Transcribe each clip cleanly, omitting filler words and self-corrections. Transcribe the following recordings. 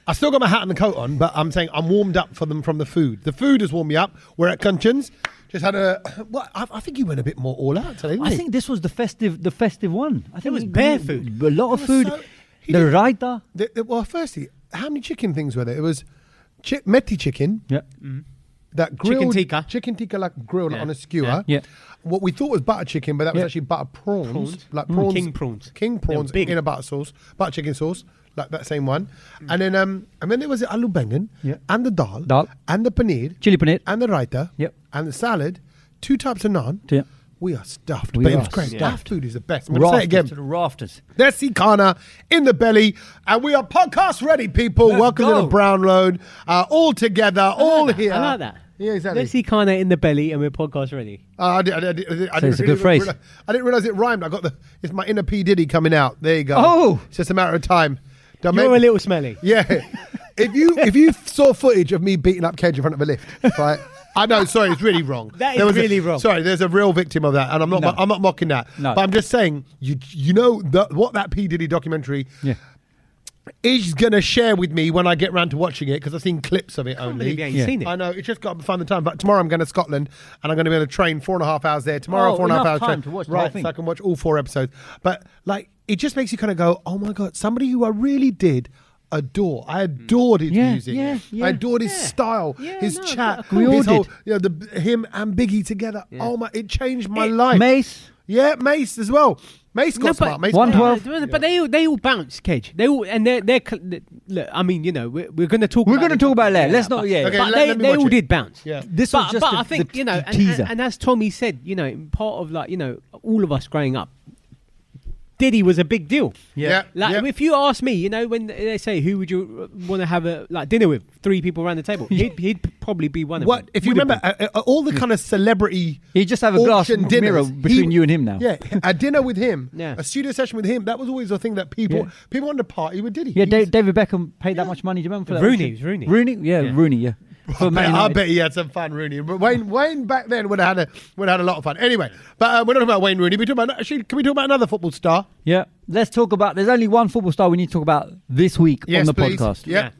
I still got my hat and the coat on, but I'm saying I'm warmed up for them from the food. The food has warmed me up. We're at Kunchins. Just had I think you went a bit more all out today, didn't I you? think this was the festive one. I think it was bare food. A lot of food. So, the raita. Well, firstly, how many chicken things were there? It was methi chicken. Yeah. That grilled Chicken tikka. like grilled on a skewer. Yeah. What we thought was butter chicken, but that was actually butter prawns. Like prawns. King prawns. In a butter chicken sauce, like that same one. And then there was the aloo bangan and the dal and the paneer. Chili paneer. And the raita. Yep. And the salad. 2 types of naan. Yeah. We are stuffed. We But it are was great. stuffed. That food is the best. I'm going to say it again. To the rafters. There's Sikana in the belly, and we are podcast ready, people. Welcome to the Brown Road. All together, all here. I like that. Yeah, exactly. Let's see kind of in the belly, and we're podcast ready. It's a good phrase. I didn't realize it rhymed. It's my inner P Diddy coming out. There you go. Oh, it's just a matter of time. You're a little smelly. Yeah. if you saw footage of me beating up Kedge in front of a lift, right? I know, sorry, it's really wrong. That is really wrong. Sorry, there's a real victim of that, and I'm not mocking that. No. But I'm just saying, you know what that P Diddy documentary is gonna share with me when I get round to watching it, because I've seen clips of it only. You ain't seen it. I know, it's just got to find the time. But tomorrow I'm going to Scotland, and I'm going to be able to train 4.5 hours there. Tomorrow, 4.5 hours time to watch the right, whole thing. so I can watch all 4 episodes. But like, it just makes you kind of go, oh my god, somebody who I really did adore. I adored his music. I adored his style, his chat, We all his whole, did. him and Biggie together. Oh my, it changed my life. Mace. Yeah, Mace as well. Mace got smart. Mace 112. But they all bounce, Kedge. They all and they're look. I mean, we're going to talk. We're going to talk about it later. Let's not. Okay, But let me they watch all it. did bounce. Yeah. This was just I think the teaser. and as Tommy said, part of all of us growing up, Diddy was a big deal. If you ask me, when they say who would you want to have a dinner with, 3 people around the table, he'd probably be one of them. What if you remember all the kind of celebrity? You just have a glass dinners, mirror between you and him now. Yeah, a dinner with him, Yeah. a studio session with him. That was always the thing that people wanted to party with Diddy. Yeah, David Beckham paid that much money. Do you remember for that? Rooney, it was Rooney. Rooney, Rooney, yeah. I bet he had some fun, Rooney. But Wayne back then would have had a lot of fun. Anyway, but we're not talking about Wayne Rooney. Can we talk about another football star? Yeah, let's talk about. There's only one football star we need to talk about this week on the please. podcast. Yeah.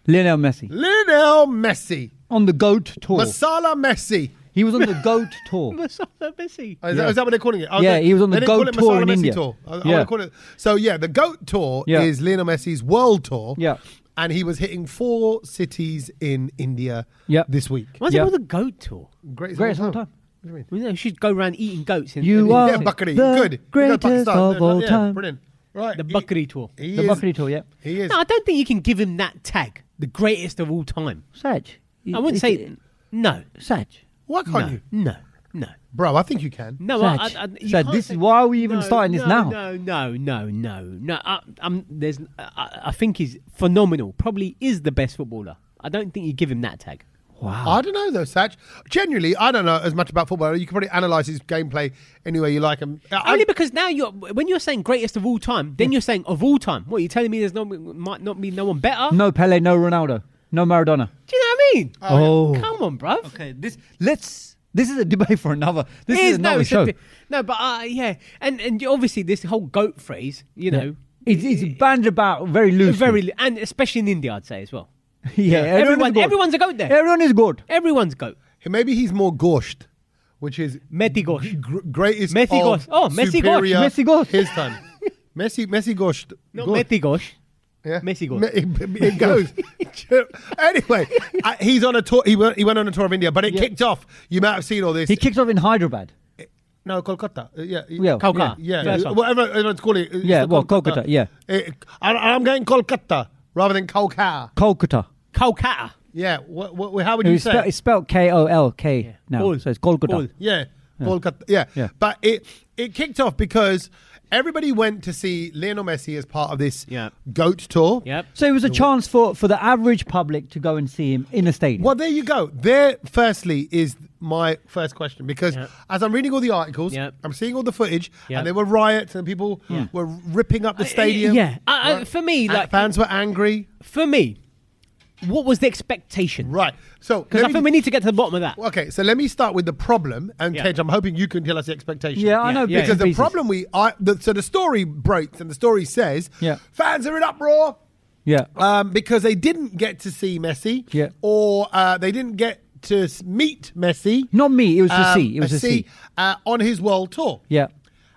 Lionel Messi Lionel Messi on the GOAT tour. Masala Messi. He was on the GOAT tour. Masala Messi. Is that what they're calling it? He was on the GOAT tour in Messi India. Tour. I want to call it. So the GOAT tour is Lionel Messi's world tour. Yeah. And he was hitting 4 cities in India this week. What's it called, the GOAT tour? Greatest of all time. What do you mean? We should go around eating goats. You are Bakri. the Good. greatest of all time. Brilliant. Right. The Bakri tour. The Bakri tour, yeah. He is. No, I don't think you can give him that tag, the greatest of all time. Sach. I wouldn't say no. Sach. Why can't you? No. Bro, I think you can. No, Sach. you Sach, can't this say- is why are we even starting this now? No. I think he's phenomenal. Probably is the best footballer. I don't think you give him that tag. Wow. I don't know though, Sach. Genuinely, I don't know as much about football. You can probably analyse his gameplay any way you like him. Only because now when you're saying greatest of all time, then you're saying of all time. What, you're telling me might not be no one better? No Pele, no Ronaldo, no Maradona. Do you know what I mean? Oh. Come on, bruv. Okay, this is a debate for another. This is another show. And obviously this whole GOAT phrase, It's bandied about very loosely. and especially in India, I'd say as well. Yeah, everyone's a GOAT there. Everyone is good. Everyone's GOAT. Maybe he's more goshed, which is Messi Gosh. Greatest Messi of Gosh. Oh, Messi Gosh. superior Messi Gosh. his time. Messi goshed. Not Messi Gosh. Yeah. Messi Gosh. It goes. Anyway, he's on a tour. He went on a tour of India, but it kicked off. You might have seen all this. He kicked off in Hyderabad. No, Kolkata. Kolkata. Yeah. Whatever everyone's calling it. Kolkata. Yeah. I'm going Kolkata rather than Kolkata. Kolkata. Yeah. How would you say it? It's spelled Kolk now. Cool. So it's Kolkata. Cool. Yeah. Kolkata. Yeah. But it kicked off because everybody went to see Lionel Messi as part of this GOAT tour. Yep. So it was a chance for the average public to go and see him in a stadium. Well, there you go. There, firstly, is my first question, because as I'm reading all the articles, I'm seeing all the footage, and there were riots and people were ripping up the stadium. For me, fans were angry. For me, what was the expectation? Right. So, because I think we need to get to the bottom of that. Okay, so let me start with the problem, and Kedge, I'm hoping you can tell us the expectation. Yeah, I know. Because the problem so the story breaks, and the story says, fans are in uproar. because they didn't get to see Messi. Yeah. Or they didn't get to meet Messi. Not me. It was to see. It was to see on his world tour. Yeah.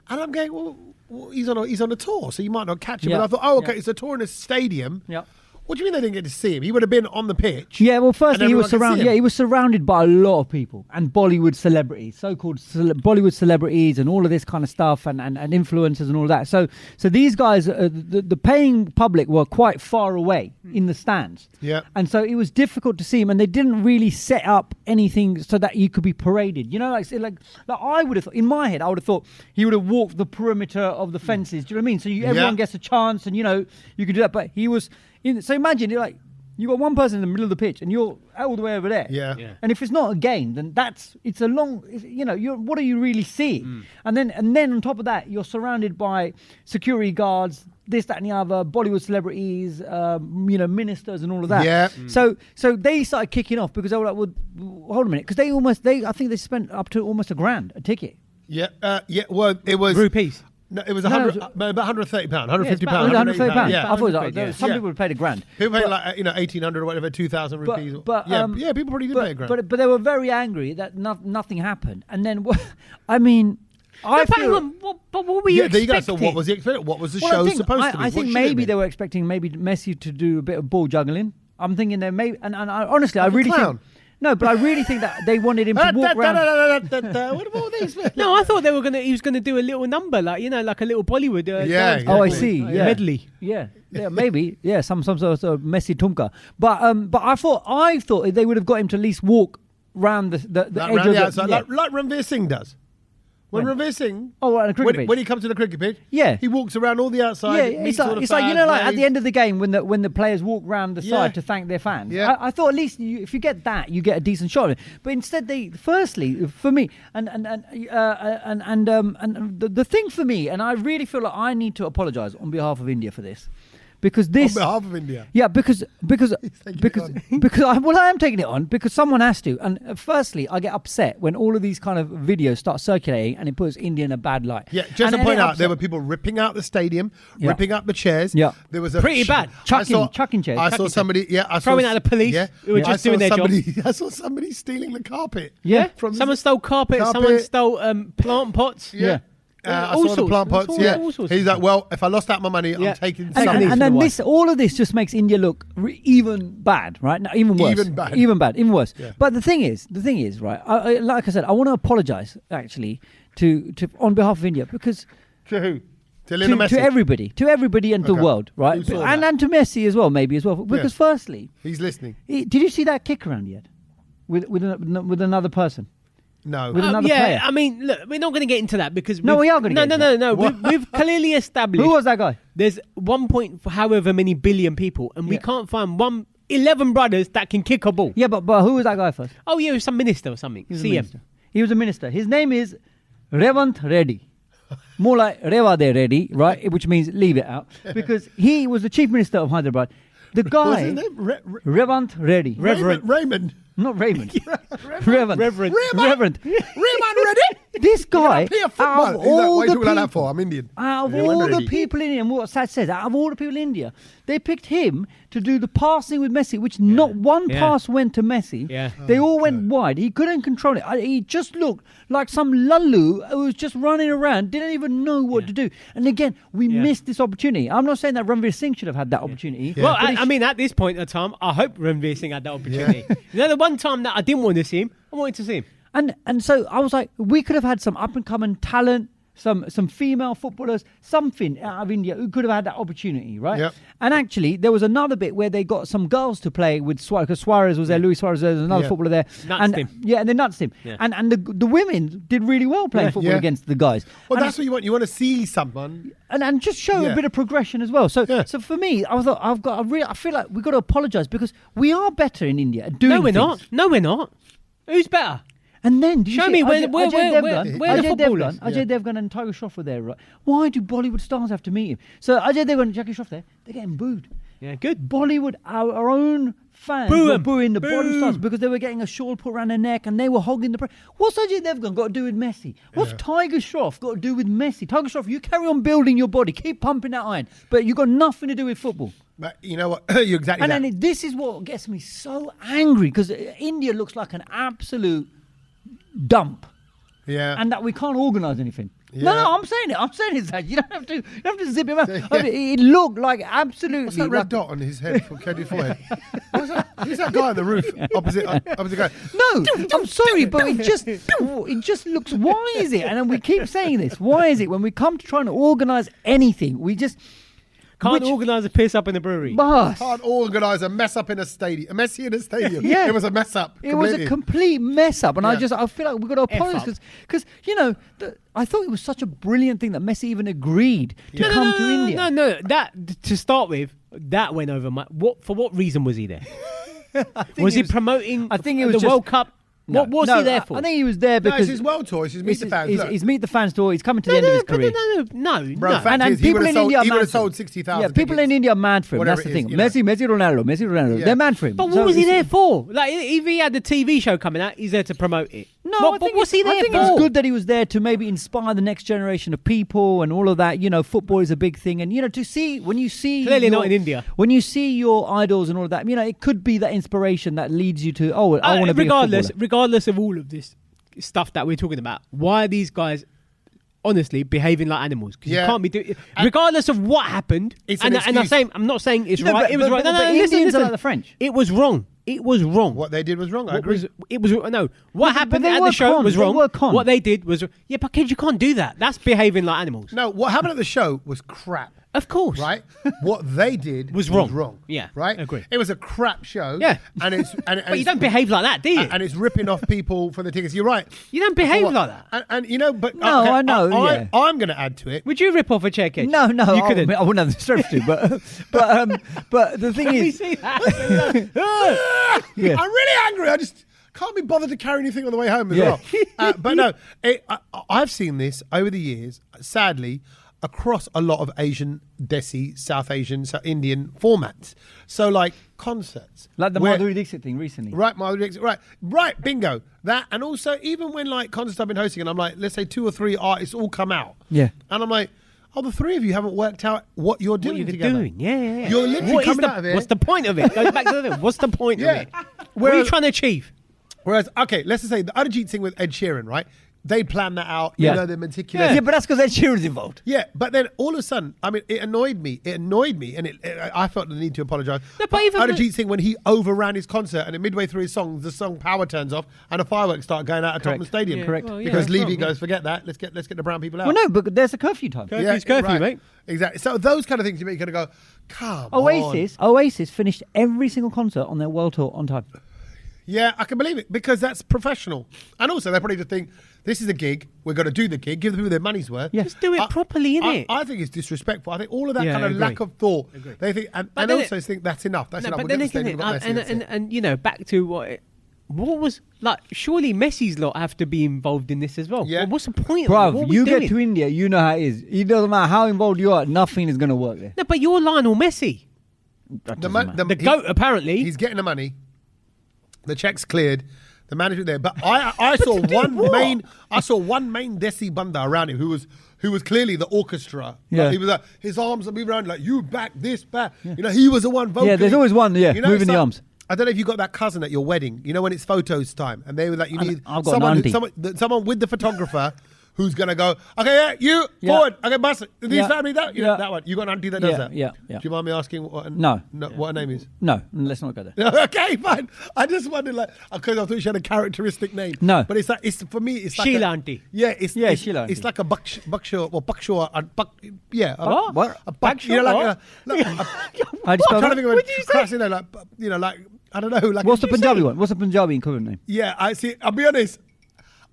And I'm going, well, he's on a tour, so you might not catch him. Yeah. But I thought, okay, it's a tour in a stadium. Yeah. What do you mean they didn't get to see him? He would have been on the pitch. Yeah, well, firstly, he was surrounded. surrounded. Yeah, he was surrounded by a lot of people and Bollywood celebrities, so-called Bollywood celebrities, and all of this kind of stuff, and influencers and all of that. So these guys, the paying public, were quite far away in the stands. Yeah, and so it was difficult to see him, and they didn't really set up anything so that you could be paraded. You know, like I would have thought, in my head, I would have thought he would have walked the perimeter of the fences. Do you know what I mean? So everyone gets a chance, and you could do that. But he was. So imagine you got one person in the middle of the pitch and you're all the way over there. Yeah. And if it's not a game, then it's a long. What are you really seeing? And then on top of that, you're surrounded by security guards, this, that, and the other, Bollywood celebrities, ministers, and all of that. Yeah. So they started kicking off because they were like, well, hold a minute, because I think they spent up to almost $1,000 a ticket. Yeah. Well, it was rupees. No, it was about £130, £150, £130. Yeah, I thought it was some people would pay $1,000. People paid 1,800 or whatever, 2,000 rupees. But people probably did pay £1,000. But they were very angry that nothing happened. And then, I mean, but what were you expecting? There you go. So what was the expectation? What was the show supposed to be? I think maybe they were expecting Messi to do a bit of ball juggling. I'm thinking they may, and honestly, I really think. No, but I really think that they wanted him to walk around. What about these? No, I thought he was gonna do a little number, like a little Bollywood. Yeah. Oh, I see. Yeah. Medley. Yeah, maybe. Yeah, some sort of Messi tumka. But I thought they would have got him to at least walk round the edge of the outside, like Ranveer Singh does. When Ranveer Singh, when he comes to the cricket pitch, he walks around all the outside. Yeah, it's like at the end of the game when the players walk round the side to thank their fans. Yeah. I thought at least if you get that, you get a decent shot of it. But instead, firstly for me, and the thing for me, and I really feel like I need to apologise on behalf of India for this. Because this, on behalf of India, because I am taking it on because someone has to. And firstly, I get upset when all of these kind of videos start circulating and it puts India in a bad light. Yeah, just to point out, there were people ripping out the stadium, ripping up the chairs. Yeah, there was a pretty bad chucking chairs. I saw somebody. Throwing out the police. Who were just doing their job. I saw somebody stealing the carpet. Yeah, someone stole carpet. Someone stole plant pots. Yeah. I saw the plant pots. He's like, well, if I lost out my money, I'm taking something. And then all of this just makes India look even bad, right? No, even worse. Even worse. Yeah. But the thing is, right? Like I said, I want to apologise actually to on behalf of India because to who? To Lionel Messi? To everybody and the world, right? And to Messi as well, maybe as well. Because firstly, he's listening. Did you see that kick around yet with another person? No. With another player. I mean, look, we're not going to get into that because we are going to. No. We've clearly established. Who was that guy? There's 1 many billion people, and we can't find 11 brothers that can kick a ball. Yeah, but who was that guy first? Oh, yeah, he was some minister or something. He was a minister. His name is Revant Reddy. More like Revade Reddy, right? Which means leave it out, because he was the chief minister of Hyderabad. The guy. What's his name? Revant Reddy. Raymond. Not Raymond. Reverend. Ready? This guy, out of all the people, like that for? I'm Indian. Out of all the people in India, and what Sach says, out of all the people in India, they picked him to do the passing with Messi, which not one pass went to Messi. Yeah. They all went wide. He couldn't control it. He just looked like some lullu who was just running around, didn't even know what to do. And again, we missed this opportunity. I'm not saying that Ranveer Singh should have had that opportunity. Yeah. Well, I mean, at this point in time, I hope Ranveer Singh had that opportunity. The one time that I didn't want to see him, I wanted to see him. And so I was like, we could have had some up-and-coming talent, some female footballers, something out of India who could have had that opportunity, right? Yep. And actually, there was another bit where they got some girls to play with Suarez, because Suarez was there, Luis Suarez, there was another footballer there. Nutsed him. Yeah, and they nutsed him. Yeah. And the women did really well playing football against the guys. Well, and that's what you want. You want to see someone. And just show a bit of progression as well. So for me, I thought, I feel like we've got to apologise because we are better in India at doing things. No, we're not. Who's better? And then, show me where the footballers. Ajay Devgan and Tiger Shroff were there, right? Why do Bollywood stars have to meet him? So Ajay Devgan and Jackie Shroff they're getting booed. Yeah, good. Bollywood, our own fans were booing the bottom stars because they were getting a shawl put around their neck and they were hogging the press. What's Ajay Devgan got to do with Messi? What's Tiger Shroff got to do with Messi? Tiger Shroff, you carry on building your body, keep pumping that iron, but you got nothing to do with football. But you know what? You're exactly and that. then this is what gets me so angry because India looks like an absolute dump. Yeah. And that we can't organise anything. Yeah. No, I'm saying it. I'm saying it, Zach. You don't have to zip him out. I mean, it looked like absolutely. What's that red dot on his head from Keddy forehead? What's that? Who's that guy on the roof opposite guy? No, I'm sorry, but it just looks. Why is it? And then we keep saying this. Why is it when we come to trying to organise anything, we just can't organise a piss up in the brewery? Boss. Can't organise a mess up in a stadium. A Messi in a stadium. Yeah. It was a mess up. It was a complete mess up. And I feel like we've got to apologise because, I thought it was such a brilliant thing that Messi even agreed to come to India. No. That, to start with, that went over for what reason was he there? Was he promoting the World Cup? No, what was he there for? I think he was there because it's his world tour. It's his Meet the Fans. He's Meet the Fans tour. He's coming to the end of his career. Bro, fact is, he would have sold 60,000. Yeah, people in India are mad for him. That's the thing. Messi, Ronaldo. They're mad for him. But what was he there for? Like, if he had the TV show coming out, he's there to promote it. No, I think what's he there for? I think it's good that he was there to maybe inspire the next generation of people and all of that. Football is a big thing, and to see when you see clearly not in India. When you see your idols and all of that, it could be that inspiration that leads you to I want to be a footballer. Regardless of all of this stuff that we're talking about, why are these guys honestly behaving like animals? Because you can't be doing, regardless of what happened. I'm not saying it's right. It was right. No, Indians are like the French. It was wrong. It was wrong. What they did was wrong. I agree. What happened at the show was wrong. What they did was but kids, you can't do that. That's behaving like animals. No, what happened at the show was crap. Of course. Right? What they did was wrong. Yeah. Right? Agree. It was a crap show. Yeah. But you don't behave like that, do you? And it's ripping off people for the tickets. You're right. You don't behave like that. I know. I'm going to add to it. Would you rip off a chair cage? No. You couldn't. I wouldn't have the strength to, but the thing is... see that? I'm really angry. I just can't be bothered to carry anything on the way home as well. But no, I've seen this over the years, sadly, across a lot of Asian, Desi, South Asian, Indian formats. So like concerts. Like the Madhuri Dixit thing recently. Right, Madhuri Dixit. Right, bingo. That, and also even when like concerts I've been hosting and I'm like, let's say 2 or 3 artists all come out. Yeah. And I'm like, the 3 of you haven't worked out what you're doing together. Yeah. You're literally coming out of it. What's the point of it? Goes back to the what's the point of it? What are you trying to achieve? Whereas, okay, let's just say the Arijit thing with Ed Sheeran, right? They planned that out. Yeah. They're meticulous. Yeah, but that's because Ed Sheeran's involved. Yeah, but then all of a sudden, I mean, it annoyed me, and I felt the need to apologise. No, but even Arijit Singh, when he overran his concert, and midway through his song, the song Power turns off, and the fireworks start going out of Tottenham Stadium. Yeah. Correct. Well, because Levy goes, forget that. Let's get the brown people out. Well, no, but there's a curfew time. Curfew's curfew, mate. Exactly. So those kind of things you make you kind of go, come on. Oasis finished every single concert on their world tour on time. Yeah, I can believe it because that's professional. And also, they probably just think, this is a gig, we're going to do the gig, give the people their money's worth. Yeah. Just do it properly, innit? I think it's disrespectful. I think all of that kind of lack of thought, they think, and also think that's enough. That's enough. But then again, and back to what was like, surely Messi's lot have to be involved in this as well. Yeah. Well, what's the point Bruv, of it? you get to India, you know how it is. It doesn't matter how involved you are, nothing is going to work there. No, but you're Lionel Messi. The GOAT, apparently. He's getting the money. The check's cleared. The management there, but I saw one main Desi banda around him who was clearly the orchestra. Yeah. Like, he was his arms are moving around like you back this back. Yeah. He was the one vocally. Yeah, there's always one. Yeah, moving the arms. I don't know if you got that cousin at your wedding. You know when it's photos time, and they were like, you need someone with the photographer. Who's going to go, okay, forward, okay, bust it. These family, that one. You got an auntie that does that? Yeah. Do you mind me asking what her name is? No, let's not go there. Okay, fine. I just wondered, because I thought she had a characteristic name. No. But for me, it's like Sheila auntie. Yeah, Sheila auntie. It's like a Buckshaw, what? What? A Buckshaw? I'm trying to think of I don't know. What's the Punjabi one? What's the Punjabi equivalent name? Yeah, I see. I'll be honest.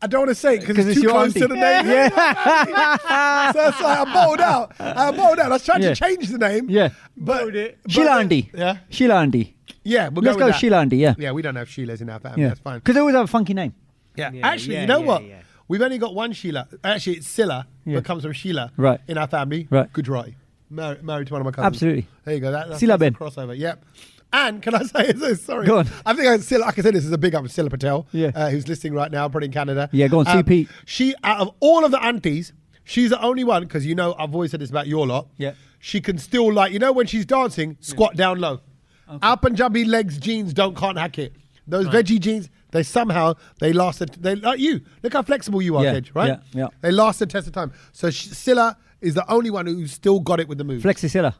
I don't want to say it because it's too close to the name. Yeah. So it's like I bowled out. I was trying to change the name. Yeah. But Sheila Andy. Yeah. Sheila Andy. Yeah, let's go with Sheila Andy. Yeah. Yeah, we don't have Sheilas in our family. That's fine. Because they always have a funky name. Yeah. Actually, you know what? Yeah. We've only got one Sheila. Actually, it's Silla, but comes from Sheila in our family. Right. Gujarati. Married to one of my cousins. Absolutely. There you go. That's Sila Ben. crossover. Yep. And can I say this? Sorry. Go on. I think I can say this is a big up to Silla Patel, Yeah. who's listening right now, probably in Canada. Yeah, go on, CP. She, out of all of the aunties, she's the only one, because you know I've always said this about your lot. Yeah. She can still, like, you know when she's dancing, squat down low. Okay. Our Punjabi legs jeans can't hack it. Those veggie jeans, they lasted. They like you. Look how flexible you are, Kedge, right? Yeah. They last the test of time. So Silla is the only one who's still got it with the moves. Flexicilla.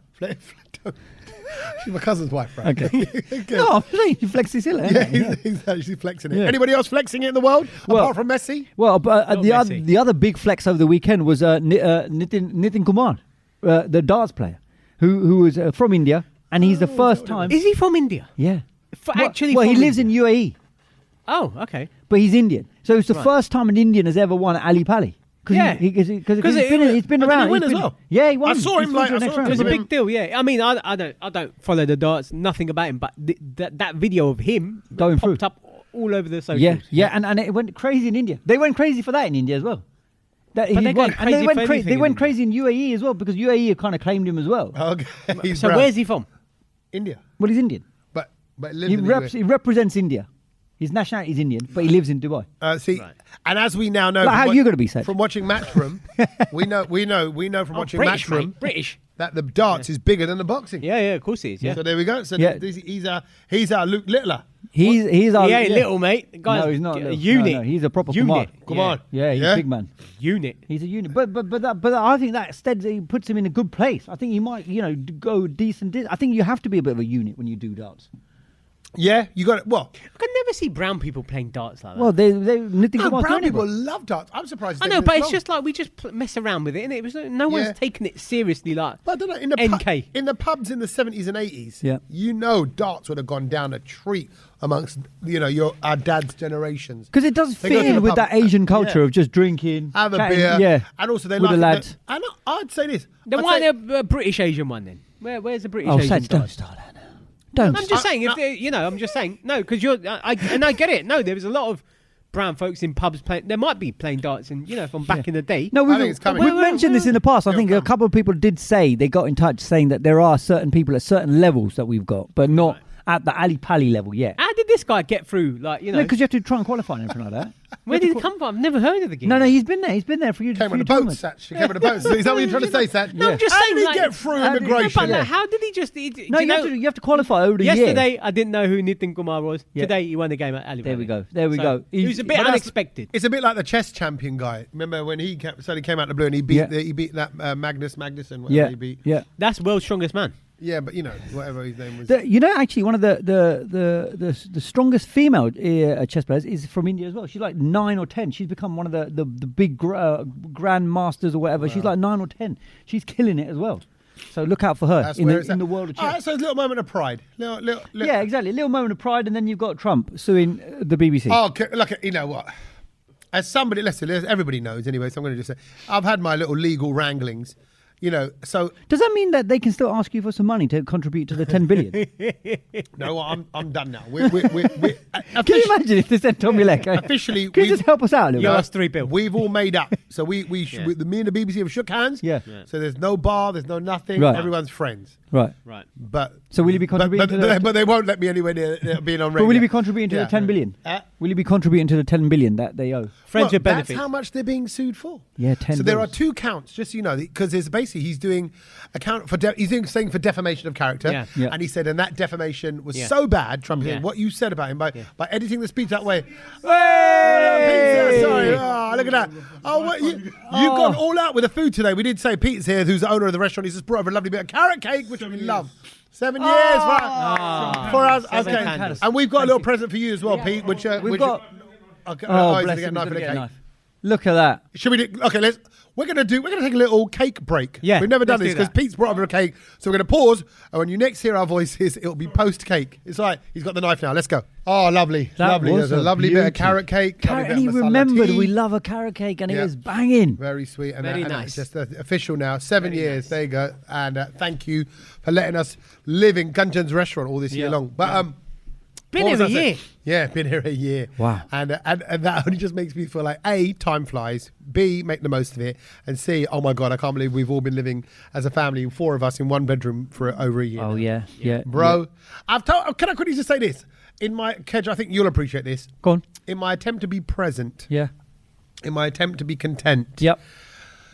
She's my cousin's wife, right? Okay. No, I'm saying Flexicilla. Yeah, he's actually flexing it. Yeah. Anybody else flexing it in the world apart from Messi? Well, the other big flex over the weekend was Nitin Kumar, the darts player, who was from India, and he's the first time. Is he from India? Yeah. He lives in UAE. Oh, okay. But he's Indian, so it's the first time an Indian has ever won at Ali Pali. Yeah, because he's been around. He win as well. Yeah, he won. I saw him It was a big deal. Yeah, I mean, I don't follow the darts, nothing about him, but that video of him going popped through up all over the socials. Yeah, and it went crazy in India. They went crazy for that in India as well. They went crazy in UAE as well, because UAE kind of claimed him as well. Okay. So where's he from? India. Well, he's Indian. But he represents India. His nationality is Indian, but he lives in Dubai. And as we now know, like how you going to be said from watching Matchroom, we know from watching British, Matchroom, mate, British, that the darts is bigger than the boxing. Yeah, of course he is. Yeah. So there we go. So he's our Luke Littler. He ain't little, mate. The guy's no, he's not a unit. No, he's a proper unit. Come on. Yeah, he's a big man. Unit. He's a unit. But I think that steadily puts him in a good place. I think he might, go decent. I think you have to be a bit of a unit when you do darts. Yeah, you got it. Well, I can never see brown people playing darts like that. Well, brown people love darts. I'm surprised. I know, but it's just like we just mess around with it, and it was no one's taking it seriously. Like, but I don't know, in the pubs in the 70s and 80s, darts would have gone down a treat amongst our dad's generations, because it does fit in with that Asian culture of just drinking, have a chatting, beer, and also they with like the lads. And I'd say this. Then why a British Asian one then? Where's the British Asian? Sach, don't start that now. Don't. I'm just saying, I'm just saying, no, because I get it. No, there was a lot of brown folks in pubs playing. There might be playing darts, and from back in the day. No, we've mentioned this in the past. I think a couple of people did say they got in touch saying that there are certain people at certain levels that we've got, but not at the Ali Pali level yet. How did this guy get through? No, because you have to try and qualify and everything like that. Where did he come from? I've never heard of the game. No, he's been there. He's been there for you. Came on a boat, Sach. He came on a boat. Is that what you're trying to say, Sach? No, I'm just saying. How did he get through immigration? How did he just? You have to qualify over the year. Yesterday, I didn't know who Nitin Kumar was. Yeah. Today, he won the game at Ali. There we go. It was a bit unexpected. It's a bit like the chess champion guy. Remember when he came out of the blue and he beat that Magnuson. He beat. Yeah, that's world's strongest man. Yeah, but whatever his name was. Actually, one of the strongest female chess players is from India as well. She's like 9 or 10. She's become one of the big grandmasters or whatever. Wow. She's like 9 or 10. She's killing it as well. So look out for her in the world of chess. So it's a little moment of pride. Yeah, exactly. A little moment of pride, and then you've got Trump suing the BBC. Oh, look, you know what? As somebody, listen, everybody knows anyway, so I'm going to just say, I've had my little legal wranglings. So does that mean that they can still ask you for some money to contribute to the 10 billion? No, I'm done now. Can you imagine if they said Tommy Leck? Officially, can you just help us out a little bit? You asked $3 billion. We've all made up. So me and the BBC have shook hands. Yeah. So there's no bar, there's no nothing. Right. Everyone's friends. Right. But so will you be contributing? But they won't let me anywhere near being on radio. But will you be contributing to the 10 billion? Will you be contributing to the 10 billion that they owe? Friends with benefits. That's how much they're being sued for. Yeah, 10. So there are 2 counts, just so you know, because there's basically he's doing saying for defamation of character, and he said, and that defamation was so bad, Trump, what you said about him by editing the speech that way. Hey! Sorry, look at that. You've gone all out with the food today. We did say Pete's here, who's the owner of the restaurant. He's just brought over a lovely bit of carrot cake, which we love. 7 years for us. Okay, and we've got a little present for you as well, Pete. Which we've got. Bless him, he's gonna get a knife. Look at that. Should we do? Okay, we're gonna take a little cake break. Yeah, we've never done this because Pete's brought over a cake, so we're gonna pause. And when you next hear our voices, it'll be post cake. It's like he's got the knife now. Let's go. Oh, lovely. There's a lovely bit of carrot cake. And he remembered we love a carrot cake, and it was banging. Very sweet and very nice. It's just official now. 7 years. Nice. There you go. And thank you for letting us live in Kanchan's restaurant all this year long. But Been here a year. Yeah, been here a year. Wow. And that only just makes me feel like A, time flies. B, make the most of it. And C, oh my God, I can't believe we've all been living as a family, 4 of us in one bedroom for over a year. Oh, now. yeah. Bro, can I quickly just say this? Kedge, I think you'll appreciate this. Go on. In my attempt to be present, Yeah. in my attempt to be content, Yep.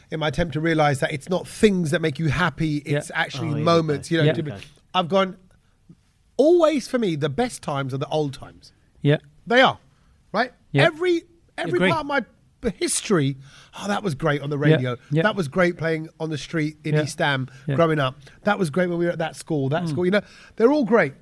in my attempt to realize that it's not things that make you happy, it's actually moments. You know, I've gone, always for me, the best times are the old times. Yeah. They are, right? Yeah. Every part of my history, that was great on the radio. Yeah. That was great playing on the street in East Ham growing up. That was great when we were at that school, school. You know, they're all great.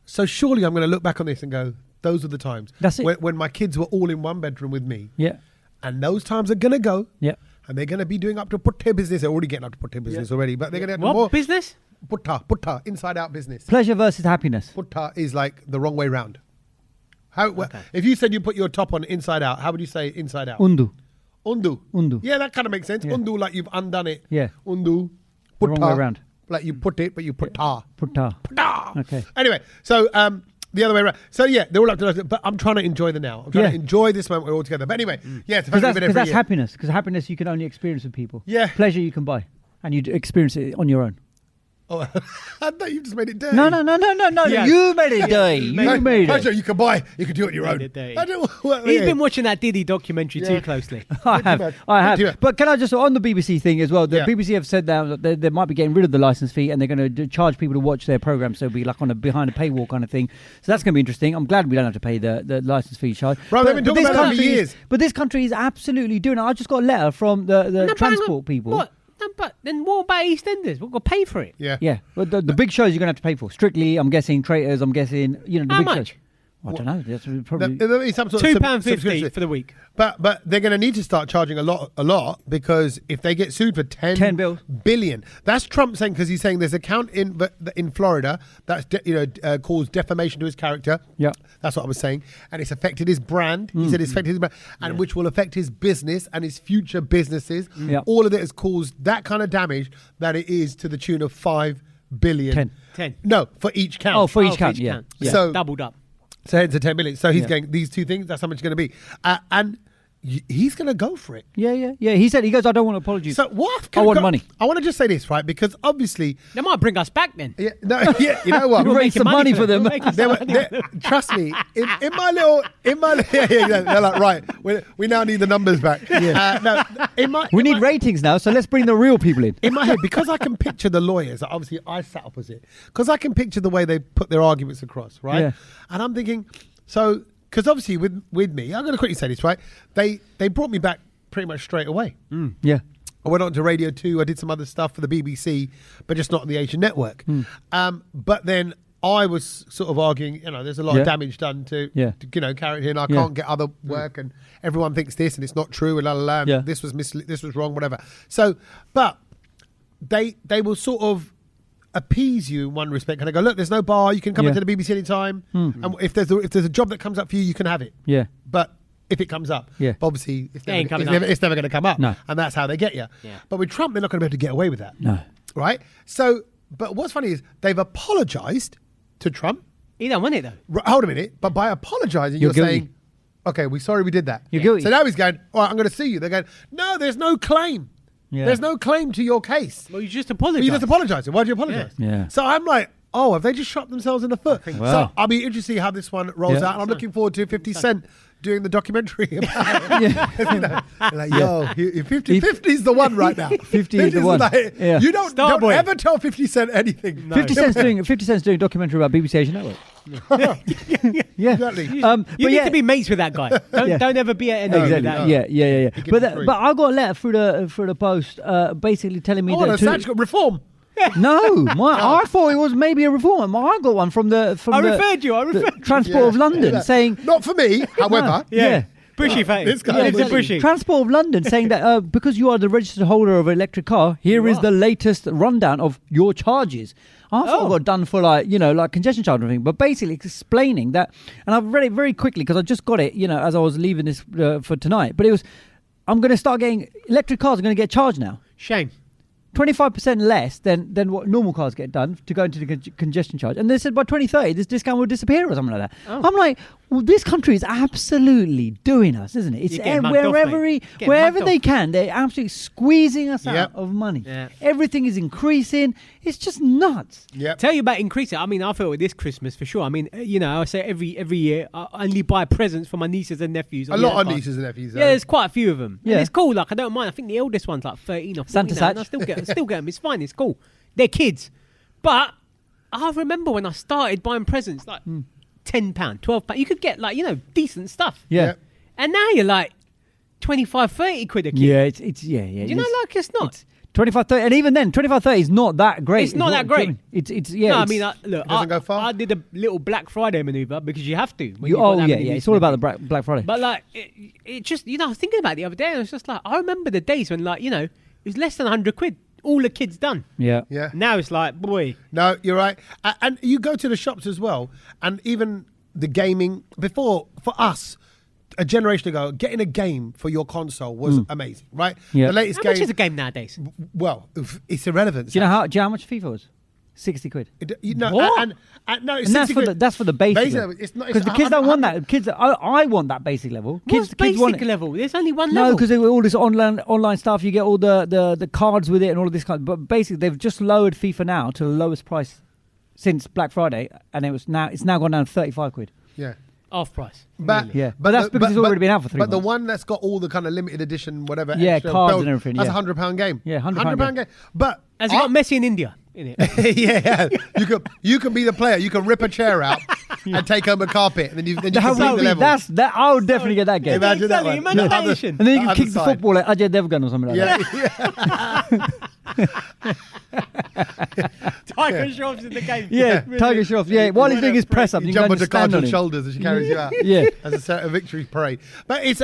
So surely I'm going to look back on this and go, those are the times. That's it. When my kids were all in one bedroom with me. Yeah. And those times are going to go. Yeah. And they're going to be doing up to putta business. They're already getting up to putta business already. But they're going to have What more. business? Putta, inside out business. Pleasure versus happiness. Putta is like the wrong way round. If you said you put your top on inside out, how would you say inside out? Undu. Undu. Yeah, that kind of makes sense. Yeah. Undu, like you've undone it. Yeah. Undu. The wrong way around. Like you put it, but you putta. Putta. Okay. Anyway, so the other way around. So yeah, they're all up to but I'm trying to enjoy the now. I'm trying to enjoy this moment we're all together. But anyway, because that's happiness. Because happiness you can only experience with people. Yeah. Pleasure you can buy, and you experience it on your own. Oh, I thought you just made it dirty. No. Yeah. You made it dirty. You made it. Pleasure you can buy. You can do it on your own. He's been watching that Diddy documentary too closely. I have. But can I just, on the BBC thing as well, the BBC have said that they might be getting rid of the license fee and they're going to charge people to watch their programmes. So it'll be like on a behind a paywall kind of thing. So that's going to be interesting. I'm glad we don't have to pay the license fee charge. Bro, they've been talking about that for years. But this country is absolutely doing it. I just got a letter from the transport people. What? No, but then what about EastEnders? We've got to pay for it. Yeah. But the big shows you're going to have to pay for. Strictly, I'm guessing, Traitors, I'm guessing, the How big much? shows. I don't know. That's probably There'll be some sort of £2.50 for the week. But they're going to need to start charging a lot because if they get sued for 10 billion, that's Trump saying, because he's saying there's a count in Florida that's caused defamation to his character. Yeah, that's what I was saying, and it's affected his brand. He said it's affected his brand, and which will affect his business and his future businesses. Yeah. All of it has caused that kind of damage that it is to the tune of 5 billion. 10. No, for each count. Oh, for each count. Yeah. So doubled up. So hence the 10 million. So he's going, these two things, that's how much it's going to be. And he's going to go for it. Yeah. He goes, I don't want apologies. So what? I want money. I want to just say this, right? Because obviously... They might bring us back then. Yeah, you know what? We'll raise some money for them. Trust me, in my they're like, right, we now need the numbers back. Yeah. We need ratings now, so let's bring the real people in. In my head, because I can picture the lawyers, obviously I sat opposite, because I can picture the way they put their arguments across, right? Yeah. And I'm thinking, so... Because obviously with me, I'm going to quickly say this, right? They brought me back pretty much straight away. Yeah. I went on to Radio 2. I did some other stuff for the BBC, but just not on the Asian network. But then I was sort of arguing, there's a lot of damage done to character, and I can't get other work, and everyone thinks this, and it's not true, and this was wrong, whatever. So, but they will sort of appease you in one respect, and I go, look, there's no bar, you can come into the BBC anytime, and if there's a job that comes up for you, you can have it. Yeah. But if it comes up, obviously it's never going to come up. No. And that's how they get you. Yeah. But with Trump, they're not going to be able to get away with that. No. Right? So, but what's funny is they've apologised to Trump. He don't want it though. Hold a minute. But by apologising, you're saying, okay, we're sorry we did that. You're guilty. So now he's going, all right, I'm going to sue you. They're going, no, there's no claim. Yeah. There's no claim to your case. Well, you just apologise. You just apologised. Why do you apologise? Yeah. So I'm like, oh, have they just shot themselves in the foot? Wow. So I'll be interested to see how this one rolls out. And I'm looking forward to 50 Cent doing the documentary about it. Like, yo, 50 is the one right now. 50 is the one. Like, you don't ever tell 50 Cent anything. No. 50 Cent's doing a documentary about BBC Asian Network. Yeah, exactly. You need to be mates with that guy. Don't ever be at any exactly. that. Yeah. But I got a letter through the post, basically telling me that Sach got reform. No, I thought it was maybe a reform. I got one from the Transport of London saying not for me, however. Bushy face. This guy lives in Bushy. Transport of London saying that because you are the registered holder of an electric car, here is the latest rundown of your charges. I thought I got done for like congestion charge and everything, but basically explaining that, and I've read it very quickly because I just got it, as I was leaving this for tonight. But it was, I'm going to start getting electric cars are going to get charged now. Shame. 25% less than what normal cars get done to go into the congestion charge. And they said by 2030, this discount will disappear or something like that. Oh. I'm like, well, this country is absolutely doing us, isn't it? It's wherever they can, they're absolutely squeezing us out of money. Yeah. Everything is increasing. It's just nuts. Tell you about increasing. I mean, I feel it this Christmas for sure. I mean, I say every year I only buy presents for my nieces and nephews. A lot of nieces and nephews. Yeah, there's quite a few of them. Yeah, and it's cool. Like I don't mind. I think the eldest one's like 13 or 14. Santa Sach. And I still get them. It's fine. It's cool. They're kids, but I remember when I started buying presents, like £10, £12. You could get decent stuff. Yeah. And now you're like 25, 30 quid a kid. Yeah, it's yeah. You know, like it's not. It's 25, 30, and even then, 25, 30 is not that great. It's not that great. It's No, I mean, look, it doesn't go far. I did a little Black Friday maneuver because you have to. It's all about the Black Friday. But like, it just, I was thinking about it the other day, and I was just like, I remember the days when it was less than 100 quid. All the kids done. Yeah. Now it's like, boy. No, you're right. And you go to the shops as well, and even the gaming, before, for us, a generation ago, getting a game for your console was amazing, right? Yeah. The latest game. How much is a game nowadays? Well, it's irrelevant. Do you know how much FIFA was? 60 quid. What? No, it's 60 quid. That's for the basic level. Because the kids don't want that. Kids, I want that basic level. What's basic want level? There's only one level. No, because all this online stuff, you get all the cards with it and all of this kind. But basically, they've just lowered FIFA now to the lowest price since Black Friday, and it's now gone down to 35 quid. Yeah. Half price. But that's because it's already been out for 3 months. But the one that's got all the kind of limited edition, whatever. Yeah, cards and everything. That's £100 game. Yeah, £100 game. But has it got Messi in India in it? Yeah. You can be the player. You can rip a chair out and take home a carpet, and then you can complete the level. I would definitely get that game. Imagine that one. Imagination. And then you can kick the football like Ajay Devgan or something like that. Tiger Shroff's in the game. Yeah, Tiger Shroff. Yeah, while he's doing his press up, you jump onto Carlton's shoulders as she carries you out. Yeah, as a victory parade. But it's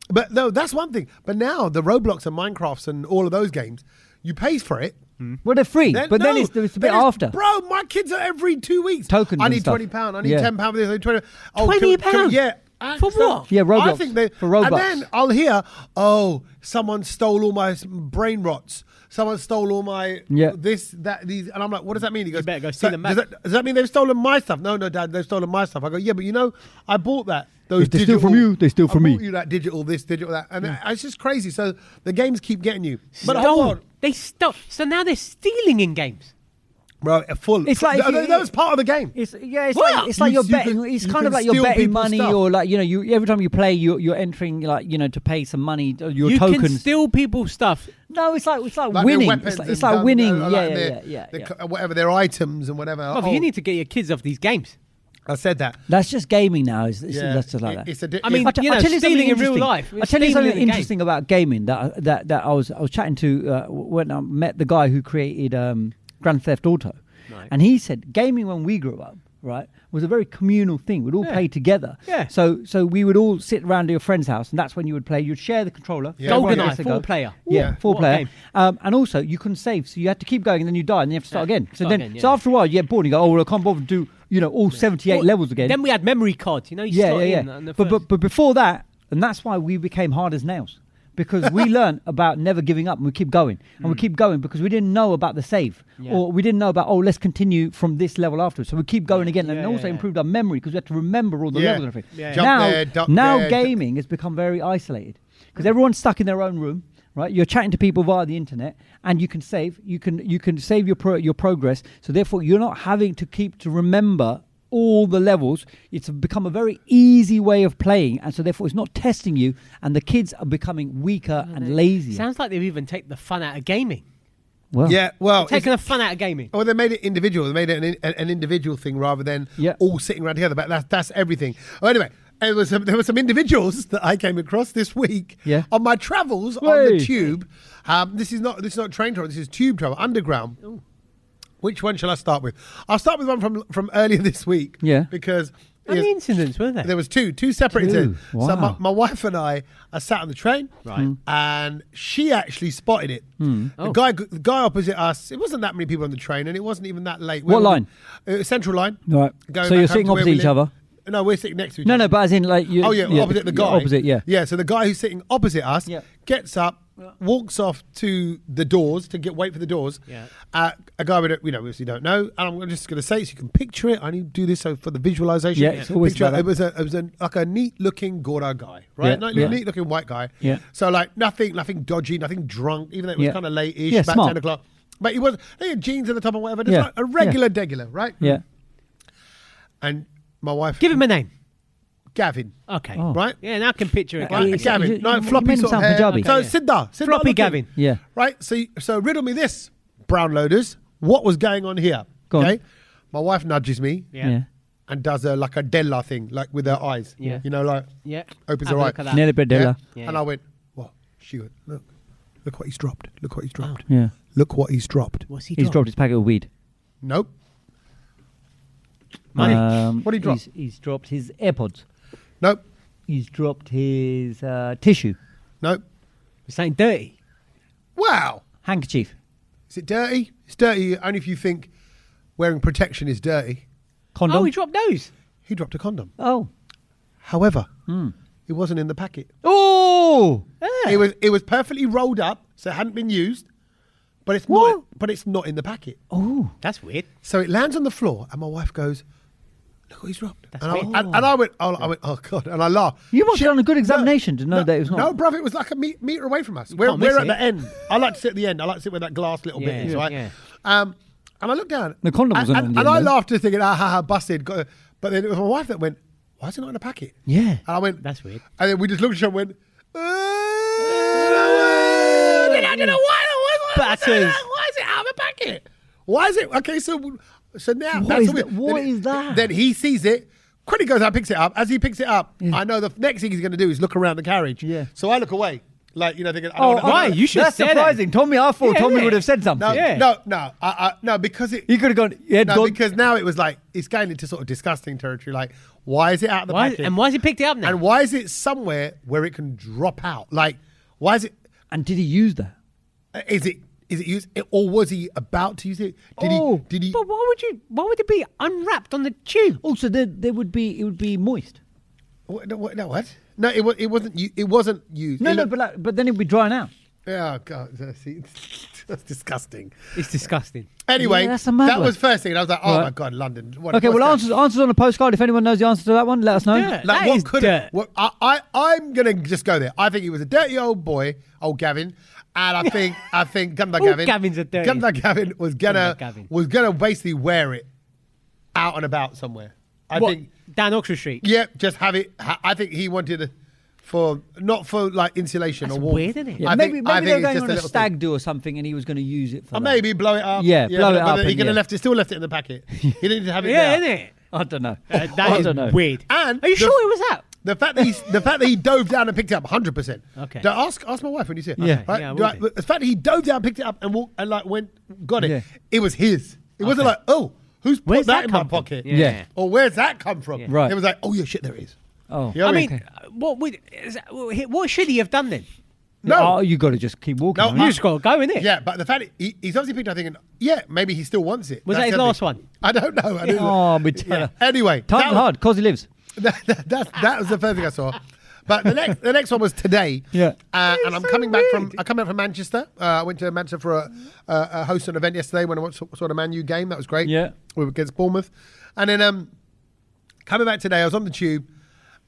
but no, that's one thing. But now the Roblox and Minecrafts and all of those games, you pay for it. Well, they're free, then it's a bit after. Bro, my kids are every 2 weeks. Tokens. I need £20. I need £10 for this. I need £20. £20? Yeah. For what? Yeah, Roblox. I think for Roblox. And then I'll hear, someone stole all my brain rots. Someone stole all my this, that, these. And I'm like, what does that mean? He goes, you better go steal them back. Does that mean they've stolen my stuff? No, Dad, they've stolen my stuff. I go, yeah, but I bought that. If they steal from you, they steal from me. I bought you that digital this, digital that. And it's just crazy. So the games keep getting you. But they stole. So now they're stealing in games. Bro, full. It's like that was part of the game. It's like you're betting. It's kind of like you're betting money, stuff. Or like you every time you play, you're entering to pay some money. Your tokens. You can steal people's stuff. No, it's like winning. It's like winning. Whatever their items and whatever. You need to get your kids off these games. I said that. That's just gaming now. That's just like that. I'll tell you stealing in real life. I'll tell you something interesting about gaming that I was chatting to when I met the guy who created Grand Theft Auto, right. And he said gaming when we grew up, right, was a very communal thing. We'd all play together. Yeah. So we would all sit around your friend's house, and that's when you would play. You'd share the controller. Yeah. GoldenEye, 4-player. Yeah, 4-player. And also you couldn't save, so you had to keep going, and then you die, and you have to start again. So after a while, you get bored. And you go, I can't bother to do all 78 levels again. Then we had memory cards. But before that, and that's why we became hard as nails. Because we learned about never giving up, and we keep going. And we keep going because we didn't know about the save. Yeah. Or we didn't know about, let's continue from this level afterwards. So we keep going again. And also improved our memory because we had to remember all the levels and everything. Yeah. Now gaming has become very isolated. Because everyone's stuck in their own room, right? You're chatting to people via the internet, and you can save. You can save your progress. So therefore, you're not having to remember all the levels. It's become a very easy way of playing, and so therefore it's not testing you, and the kids are becoming weaker and lazier. Sounds like they've even taken the fun out of gaming. Taking the fun out of gaming. They made it individual. They made it an individual thing rather than all sitting around together. But that's everything. Anyway, there were some individuals that I came across this week on my travels on the tube. This is not train travel. This is tube travel, underground. Ooh. Which one shall I start with? I'll start with one from earlier this week. Yeah. Because how many incidents were there? There was two separate incidents. Wow. So my wife and I are sat on the train, right, and she actually spotted it. The guy opposite us. It wasn't that many people on the train, and it wasn't even that late. What line? Central line. Right. So you're sitting opposite each other. No, we're sitting next to each other. No, but as in like you. Opposite the guy. Opposite, yeah. Yeah, so the guy who's sitting opposite us gets up, walks off to the doors to wait for the doors. Yeah. A guy we obviously don't know, and I'm just going to say it so you can picture it. I need to do this for the visualization. Yeah, it's always picture, about it was like a neat looking Gora guy, right? Neat looking white guy. Yeah. So like nothing dodgy, nothing drunk, even though it was kind of late-ish, Yeah, about smart. 10 o'clock. But he had jeans at the top or whatever. Just like a regular degular, right? Yeah. And my wife... Give him a name. Gavin. Okay. Oh. Right? Yeah, now I can picture it. Right, Gavin. you Floppy made him sort of sound hair. Punjabi. So Okay, yeah. Siddha Floppy looking. Gavin. Yeah. Right? So riddle me this, brown loaders. What was going on here? Go on. Okay? My wife nudges me Yeah. and does like a Della thing, like with her eyes. Yeah. You know, like Yeah. opens Have her a eye. look at that. Nearly Bedella. Yeah. And I went, what? She went, look what he's dropped. Look what he's dropped. Yeah. Look what he's dropped. What's he He's dropped his packet of weed. Nope. Money. What did he drop? He's dropped his AirPods. Nope. He's dropped his tissue. Nope. It's ain't dirty. Wow. Handkerchief. Is it dirty? It's dirty only if you think wearing protection is dirty. Condom. Oh, he dropped those. He dropped a condom. Oh. However, it wasn't in the packet. Oh! It was perfectly rolled up, so it hadn't been used, but it's What? not. But it's not in the packet. Oh. That's weird. So it lands on the floor, and my wife goes, "Look what he's dropped." That's And weird. I went, "Oh God!" And I laughed. You must Shit. have done a good examination to know that it was not. No, bruv, it was like a meter away from us. We're can't miss at it. the end. I like to sit at the end. I like to sit where that glass little bit Yeah, is, right? yeah. And I looked down. The condom wasn't and, on the and end, I though. laughed, thinking, busted. But then it was my wife that went, "Why is it not in a packet?" Yeah. And I went, That's weird. And then we just looked at each other and went, I don't know why is it out of the packet? Why is it? Okay, so now What that's is weird. that? What Then is that? Then he sees it. Quickly goes out, picks it up. As he picks it up, I know the next thing he's going to do is look around the carriage. Yeah. So I look away, like thinking, why? You should That's say that. surprising. Tommy, I thought Yeah, Tommy yeah. would have said something. No, Yeah. no, because it. He could have gone. Yeah, No, because now it was like it's going into sort of disgusting territory. Like, why is it out of the packet? And why has he picked it up now? And why is it somewhere where it can drop out? Like, why is it? And did he use that? Is it used, or was he about to use it? Did he? But why would it be unwrapped on the tube? Also, it would be moist. What? No, it wasn't. It wasn't used. No, It no, looked- but then it'd be drying out. Oh God, see, that's disgusting. It's disgusting. Anyway, Yeah, that's a mad that one. was first thing. And I was like, oh Right. my God, London. Okay, well, answers on a postcard. If anyone knows the answer to that one, let us know. Yeah. Like, That what is could dirt. what, I'm gonna just go there. I think he was a dirty old boy, old Gavin, and I think Gunda All Gavin. Gavins are dirty. Gunda Gavin was gonna Gunda Gavin. basically wear it out and about somewhere. I What? think. Down Oxford Street. Yeah, just have it. I think he wanted it not for like insulation That's or warmth. weird, isn't it? Yeah, I maybe think they were it's going just on a a little stag thing. do or something, and he was going to use it for Or that. maybe blow it up. Yeah, blow it up But he and could yeah. have still left it in the packet. He didn't have it Yeah, there. isn't it? I don't know. That I is don't know. weird. And Are you the- sure it was out? The fact that he dove down and picked it up, 100%. Okay. Now ask my wife when you see it. Yeah. Right? Yeah, I will do. The fact that he dove down, picked it up, and walked and like got it. Yeah. It was his. It wasn't Okay. like, oh, who's put Where's that that in my come from? pocket? Yeah. Or where's that come from? Yeah. Right. It was like, oh yeah, shit, there it is. Oh, You know I what mean, what should he have done then? No. Oh, you got to just keep walking. No, haven't You you? just got to go, innit? Yeah, but the fact he's obviously picked up thinking, yeah, maybe he still wants it. Was that his the last thing. one? I don't know. I didn't- Oh, but Anyway, time's that was- hard because he lives. that was the first thing I saw. But the next one was today. Yeah. And I'm coming back from Manchester. I went to Manchester for a host an event yesterday when I saw a Man U game. That was great. Yeah. We were against Bournemouth. And then coming back today, I was on the tube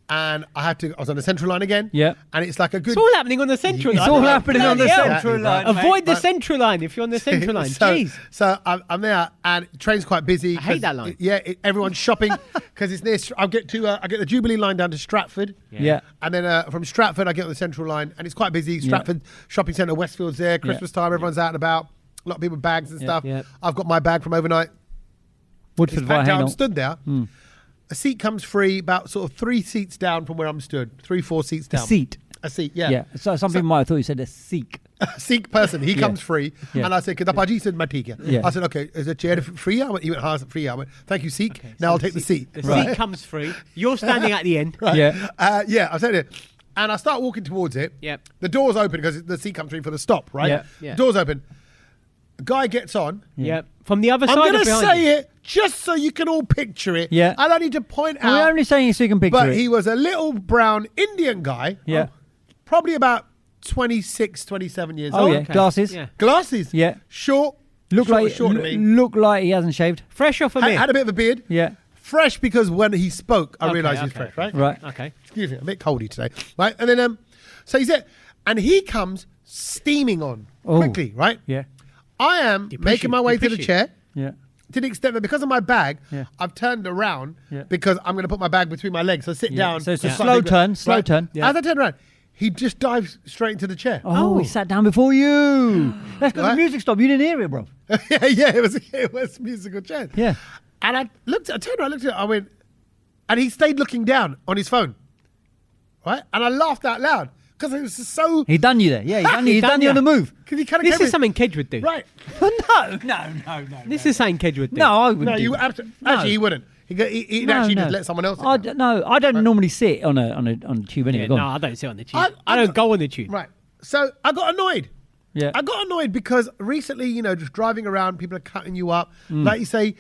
and I was on the Central Line again. Yeah. And it's like a good. It's all happening on the central It's line. all happening on the Bloody hell. central line. Avoid the But- central line if you're on the central line. So, Jeez. so I'm there, and train's quite busy. I hate 'cause that line. Everyone's shopping because it's near. I get the Jubilee line down to Stratford. Yeah. And then from Stratford, I get on the Central Line, and it's quite busy. Stratford Shopping Centre, Westfield's there. Christmas time, everyone's out and about. A lot of people with bags and stuff. Yeah. I've got my bag from overnight. Woodford It's packed via out. I'm Hainault. stood there. A seat comes free, about sort of 3 seats down from where I'm stood. 3-4 seats A down. seat. A seat, yeah. Yeah. So some people might have thought you said a seek. Sikh person, he comes free, Yeah. and I said, "Kadapaji said matika." Yeah. I said, "Okay, is a chair free?" He went, "Has free." I went, "Thank you, Sikh. Okay, now so I'll take the seat." The Right. seat comes free. You're standing at the end. Right. Yeah. Yeah. I said it, and I start walking towards it. Yep. The doors open because the seat comes free for the stop. Right. Yeah. Yeah. Doors open. A guy gets on. Yeah. From the other I'm side going of to behind say you. it just so you can all picture it. Yeah. I don't need to point We're out. only saying it so you can picture But it. he was a little brown Indian guy. Yeah. Probably about 26, 27 years Oh old. yeah, glasses. Yeah. Glasses. Yeah. Short. Look short to me. look like he hasn't shaved. Fresh off a Had a bit of a beard. Yeah. Fresh because when he spoke, I Okay, realised he's okay, fresh, right? Right. Okay. Excuse me, I'm a bit coldy today. Right? And then, so he's there. And he comes steaming on quickly, right? Yeah. I am making my way to the chair Yeah. to the extent that because of my bag, Yeah. I've turned around Yeah. because I'm going to put my bag between my legs. So sit down. So it's a It's slow like- turn. Slow right? turn. Yeah. As I turn around, he just dives straight into the chair. Oh, he sat down before you. That's because What? the music stopped. You didn't hear it, bro. yeah, it was musical chair. Yeah. And I turned around, looked at it, I went, and he stayed looking down on his phone. Right? And I laughed out loud because it was just so. He done you there. Yeah, he done you on the move. Because he kind of This is something Kedge would do. Right. No. This is something Kedge would do. No, I wouldn't. No, do you that. absolutely. No. Actually, he wouldn't. He'd No, actually no. just let someone else. I sit down. no, I don't normally sit on a tube anyway. Yeah, Go no, on. I don't sit on the tube. I I don't got- go on the tube. Right. So I got annoyed. Yeah. I got annoyed because recently, just driving around, people are cutting you up. Mm. Like you say,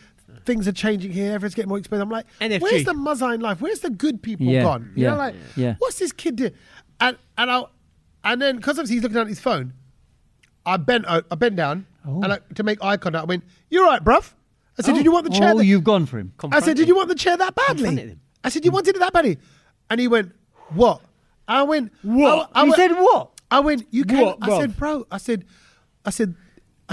things are changing here. Everything's getting more expensive. I'm like, NFG. where's the muzza in life? Where's the good people Yeah, gone? You yeah, know, like, yeah. what's this kid doing? And then because obviously he's looking at his phone, I bent down and to make eye contact. I went, "You all right, bruv?" I said, "Did you want the chair?" Oh, you've gone for him. I said, "Did you want the chair that badly?" Confronted him. I said, "You wanted it that badly?" And he went, "What?" I went, What? I He went, said what? I went, "You can't." What, I bruv? said, "Bro," I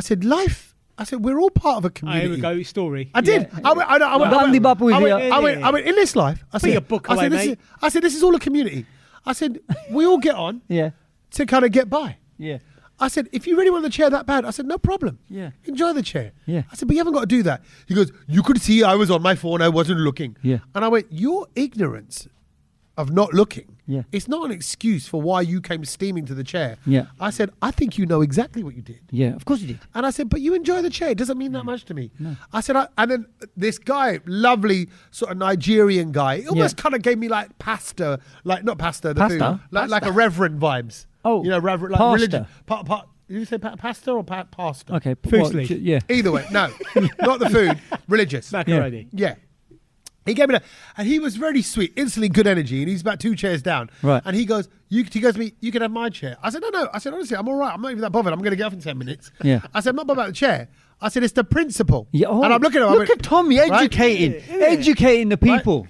said, "Life." I said, "We're all part of a Oh, community." here we go. Story. I did. Yeah. I went. Bandi Bapu with you. I went in this life. I said, your book away, mate. I said, this is all a community. I said, we all get on Yeah. to kind of get by. Yeah. I said, if you really want the chair that bad, I said, no problem. Yeah. Enjoy the chair. Yeah. I said, but you haven't got to do that. He goes, you could see I was on my phone. I wasn't looking. Yeah. And I went, your ignorance of not looking. Yeah. It's not an excuse for why you came steaming to the chair. Yeah. I said, I think you know exactly what you did. Yeah. Of course you did. And I said, but you enjoy the chair. It doesn't mean that much to me. No. I said, and then this guy, lovely sort of Nigerian guy, he almost kind of gave me like pastor, like not pastor, the Pasta? food, like a reverend vibes. Oh, reverend, like pastor. religion. Did you say pastor or pastor? Okay. Firstly. Yeah. Either way, no, not the food, religious. Macaroni. Yeah. He gave me that, and he was very sweet, instantly good energy, and he's about 2 chairs down. Right. And he goes to me, you can have my chair. I said, no. I said, honestly, I'm all right. I'm not even that bothered. I'm going to get off in 10 minutes. Yeah. I said, I'm not bothered about the chair. I said, it's the principle. Yeah. Oh, and I'm looking at him. Look at Tommy educating the people.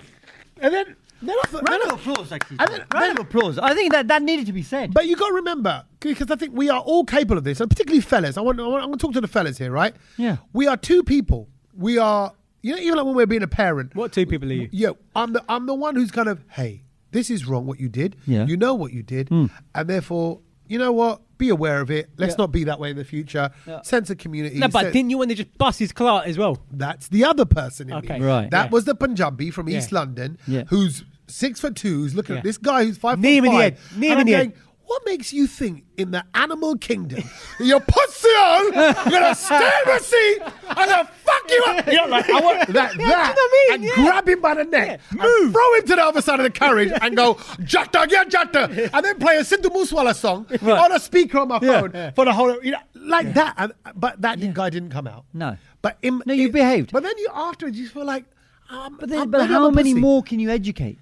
And then I thought, Round of applause, actually. And then- Round of applause. I think that needed to be said. but you got to remember, because I think we are all capable of this, and particularly fellas. I'm going to talk to the fellas here, right? Yeah. We are 2 people. We are, even like when we're being a parent. What 2 people are you? Yeah, I'm the one who's kind of, hey, this is wrong what you did. Yeah. You know what you did. And therefore, you know what? Be aware of it. Let's not be that way in the future. Yeah. Sense of community. No, but didn't you want to just bust his cart as well? That's the other person in Okay. me. Right. That Yeah. was the Punjabi from Yeah. East London Yeah. who's 6'2", who's looking Yeah. at this guy who's 5'5". Knee him in the head. Knee him And in the I'm head. going, what makes you think in the animal kingdom your pussy on, you're going to stay in the seat and then fuck you up? Like, I want that, you know what I and mean? Yeah. grab him by the neck, Yeah. and throw him to the other side of the carriage and go, Jatta, yeah, Jatta, and then play a Sindhu Moosewala song on a speaker on my phone for the whole, like that. And, but that guy didn't come out. No. But you behaved. But then afterwards, you feel like, But maybe how I'm a many pussy. more can you educate?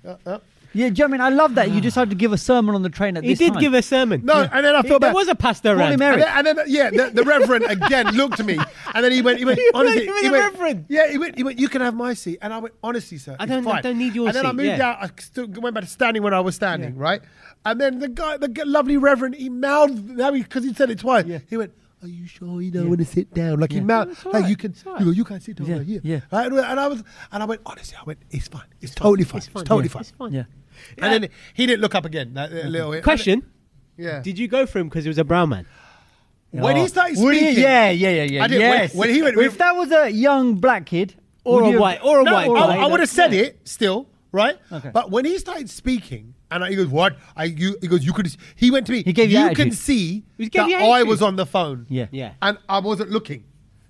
Yeah, do you know what I mean? I love that you decided to give a sermon on the train at He this did time. give a sermon. No, and then I felt There bad. was a pastor Holy around. Mary. And then the Reverend again looked at me, and then he went, You honestly, weren't he even went, the Reverend. yeah, he went, you can have my seat, and I went, honestly, sir, I it's don't fine. need your And then I seat, moved yeah. out, I still went back to standing when I was standing, right? And then the lovely Reverend, he mouthed, because he said it twice, he went, are you sure you don't want to sit down? Like he mouthed, It's all like right, you can, it's all right. you go, you can't sit down Yeah, right here. yeah. Right? And I went, honestly, it's fine, it's totally fine, it's totally fine. It's fine. Yeah. And then he didn't look up again. That little Question. Yeah. Did you go for him because he was a brown man? When he started Would speaking, yeah. I did. Yes. When he went, if that was a young black kid Or would a you- white guy. I would have said it still, right? Okay. But when he started speaking, and he goes, "What?" He goes, "You could." He went to me. He gave you can attitude. see He gave that you I attitude. was on the phone. Yeah. Yeah. and I wasn't looking.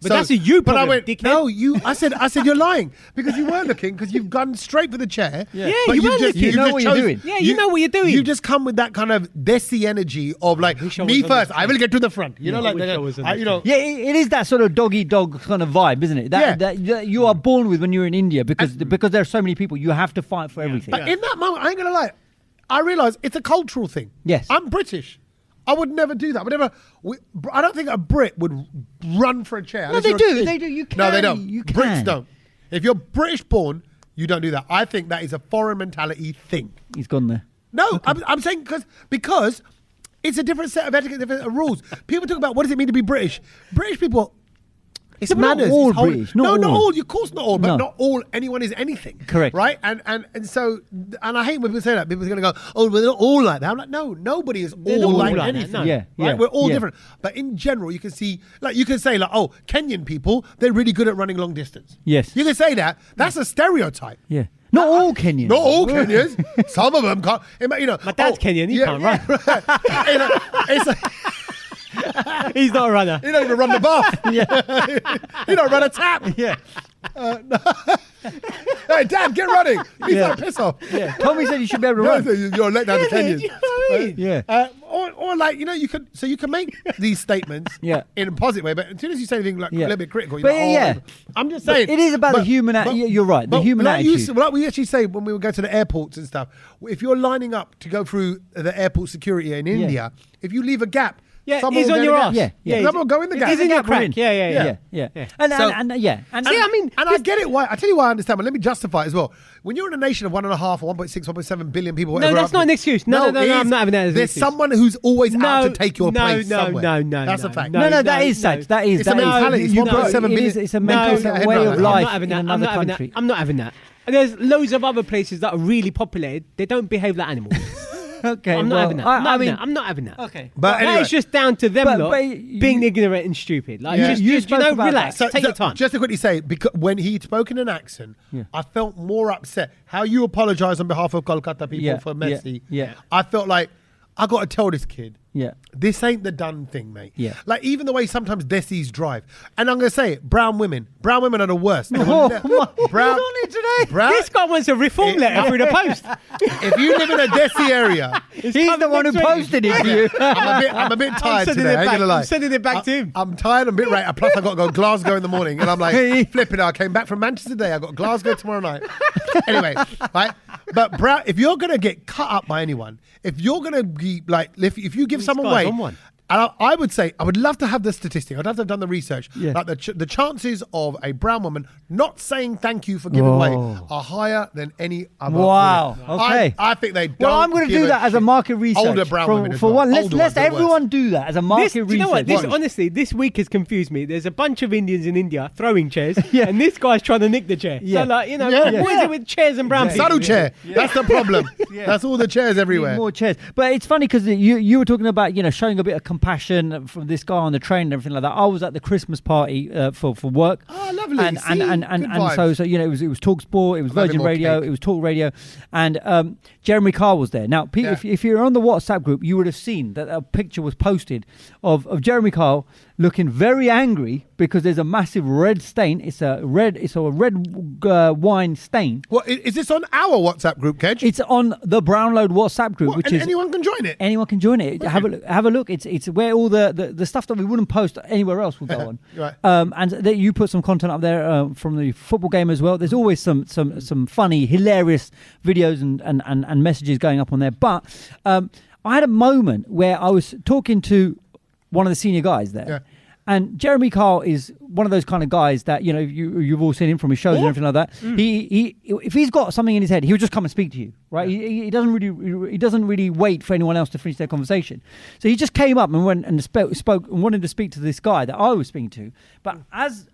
But that's a you But I problem, went, dickhead. no, you. I said, you're lying because you weren't looking because you've gone straight for the chair. Yeah. Yeah, you weren't looking. You know what you're doing. Yeah, you know what you're doing. You just come with that kind of desi energy of like wish I me was on first. the I will get to the front. You know, I like wish I was on the you know. Yeah, it is that sort of dog eat dog kind of vibe, isn't it? That you are born with when you're in India because there are so many people. You have to fight for everything. But in that moment, I ain't gonna lie. I realised it's a cultural thing. Yes. I'm British. I would never do that. I don't think a Brit would run for a chair. No, they do. They do. You can. No, they don't. You can. Brits don't. If you're British born, you don't do that. I think that is a foreign mentality thing. He's gone there. No, okay. I'm saying because it's a different set of etiquette, different rules. People talk about what does it mean to be British. British people. It's manners. Not all British. Not all. Of course, not all. But not all. Anyone is anything. Correct. Right. And so I hate when people say that. People are going to go, "Oh, we're not all like that." I'm like, no, nobody is all like anything. No. Yeah. Right. We're all different. But in general, you can see, like, you can say, like, oh, Kenyan people, they're really good at running long distance. Yes. You can say that. That's a stereotype. Yeah. Not all Kenyans. Not all Kenyans. Some of them can't. You know, my dad's Kenyan. He can't run. It's like, he's not a runner. He don't even run the bath. He don't run a tap. Yeah. Hey, Dad, get running. He's like, piss off. Yeah. Tommy said you should be able to run. You're let down the Kenyans. You know what I mean? Yeah. Or like, you know, you can make these statements in a positive way, but as soon as you say anything like a little bit critical, you're like, I'm just saying. It is about the human attitude. You're right. The human attitude. Like we actually say when we would go to the airports and stuff, if you're lining up to go through the airport security in India, if you leave a gap, he's on your ass. Yeah. Someone will go in the gap. He's in your crack. Yeah. And I get it. Why? I tell you why I understand. But let me justify it as well. When you're in a nation of 1.5 or 1.6, 1.7 billion people, whatever, no, that's not an excuse. No, I'm not having that as an excuse. There's someone who's always out to take your place somewhere. No. That's a fact. No, that is Sach. That is. It's a mentality. It's 1.7 billion. It's a mental way of life in another country. I'm not having that. And there's loads of other places that are really populated. They don't behave like animals. Okay, I'm not having that. I'm not having that. Okay, but anyway, it's just down to them being ignorant and stupid. Like, just relax. Take your time. Just to quickly say, because when he spoke in an accent, I felt more upset. How you apologise on behalf of Kolkata people for Messi. I felt like I got to tell this kid. This ain't the done thing, mate. Like, even the way sometimes Desis drive. And I'm going to say it, brown women are the worst. Brown today. This guy wants a reform letter through the post. If you live in a Desi area, he's the one who posted it to you. I'm a bit tired today. I'm sending it back to him. I'm tired. I'm a bit right. Plus, I got to go to Glasgow in the morning, and I'm like, flipping. I came back from Manchester today. I got Glasgow tomorrow night. Anyway, right. But brown, if you're gonna get cut up by anyone, if you're gonna be like, if you give someone weight. And I would say, I would love to have the statistic. I'd have to have done the research. Like the chances of a brown woman not saying thank you for giving weight are higher than any other woman. Okay. I think they don't. Well, I'm going to do that as a market research. Older brown women as for well. one, let's everyone do that as a market research. Do you know what? Honestly, this week has confused me. There's a bunch of Indians in India throwing chairs, and this guy's trying to nick the chair. So, like, you know, what is it with chairs and brown people? Saddle chair. That's the problem. That's all the chairs everywhere. More chairs. But it's funny because you were talking about, showing a bit of compassion from this guy on the train and everything like that. I was at the Christmas party for work. Oh, lovely. And so it was Talk Sport, it was Virgin Radio, it was Talk Radio, and Jeremy Carr was there. Now, if you're on the WhatsApp group, you would have seen that a picture was posted of Jeremy Carr looking very angry because there's a massive red stain. It's a red wine stain. Well, is this on our WhatsApp group, Kedge? It's on the Brownload WhatsApp group, which is anyone can join it. Anyone can join it. Right. Have a look. It's where all the stuff that we wouldn't post anywhere else will go on. Right. And you put some content up there from the football game as well. There's always some funny, hilarious videos and messages going up on there. But I had a moment where I was talking to one of the senior guys there. Yeah. And Jeremy Carr is one of those kind of guys that, you've all seen him from his shows and everything like that. He if he's got something in his head, he'll just come and speak to you, right? He doesn't really wait for anyone else to finish their conversation. So he just came up and went and spoke and wanted to speak to this guy that I was speaking to. But as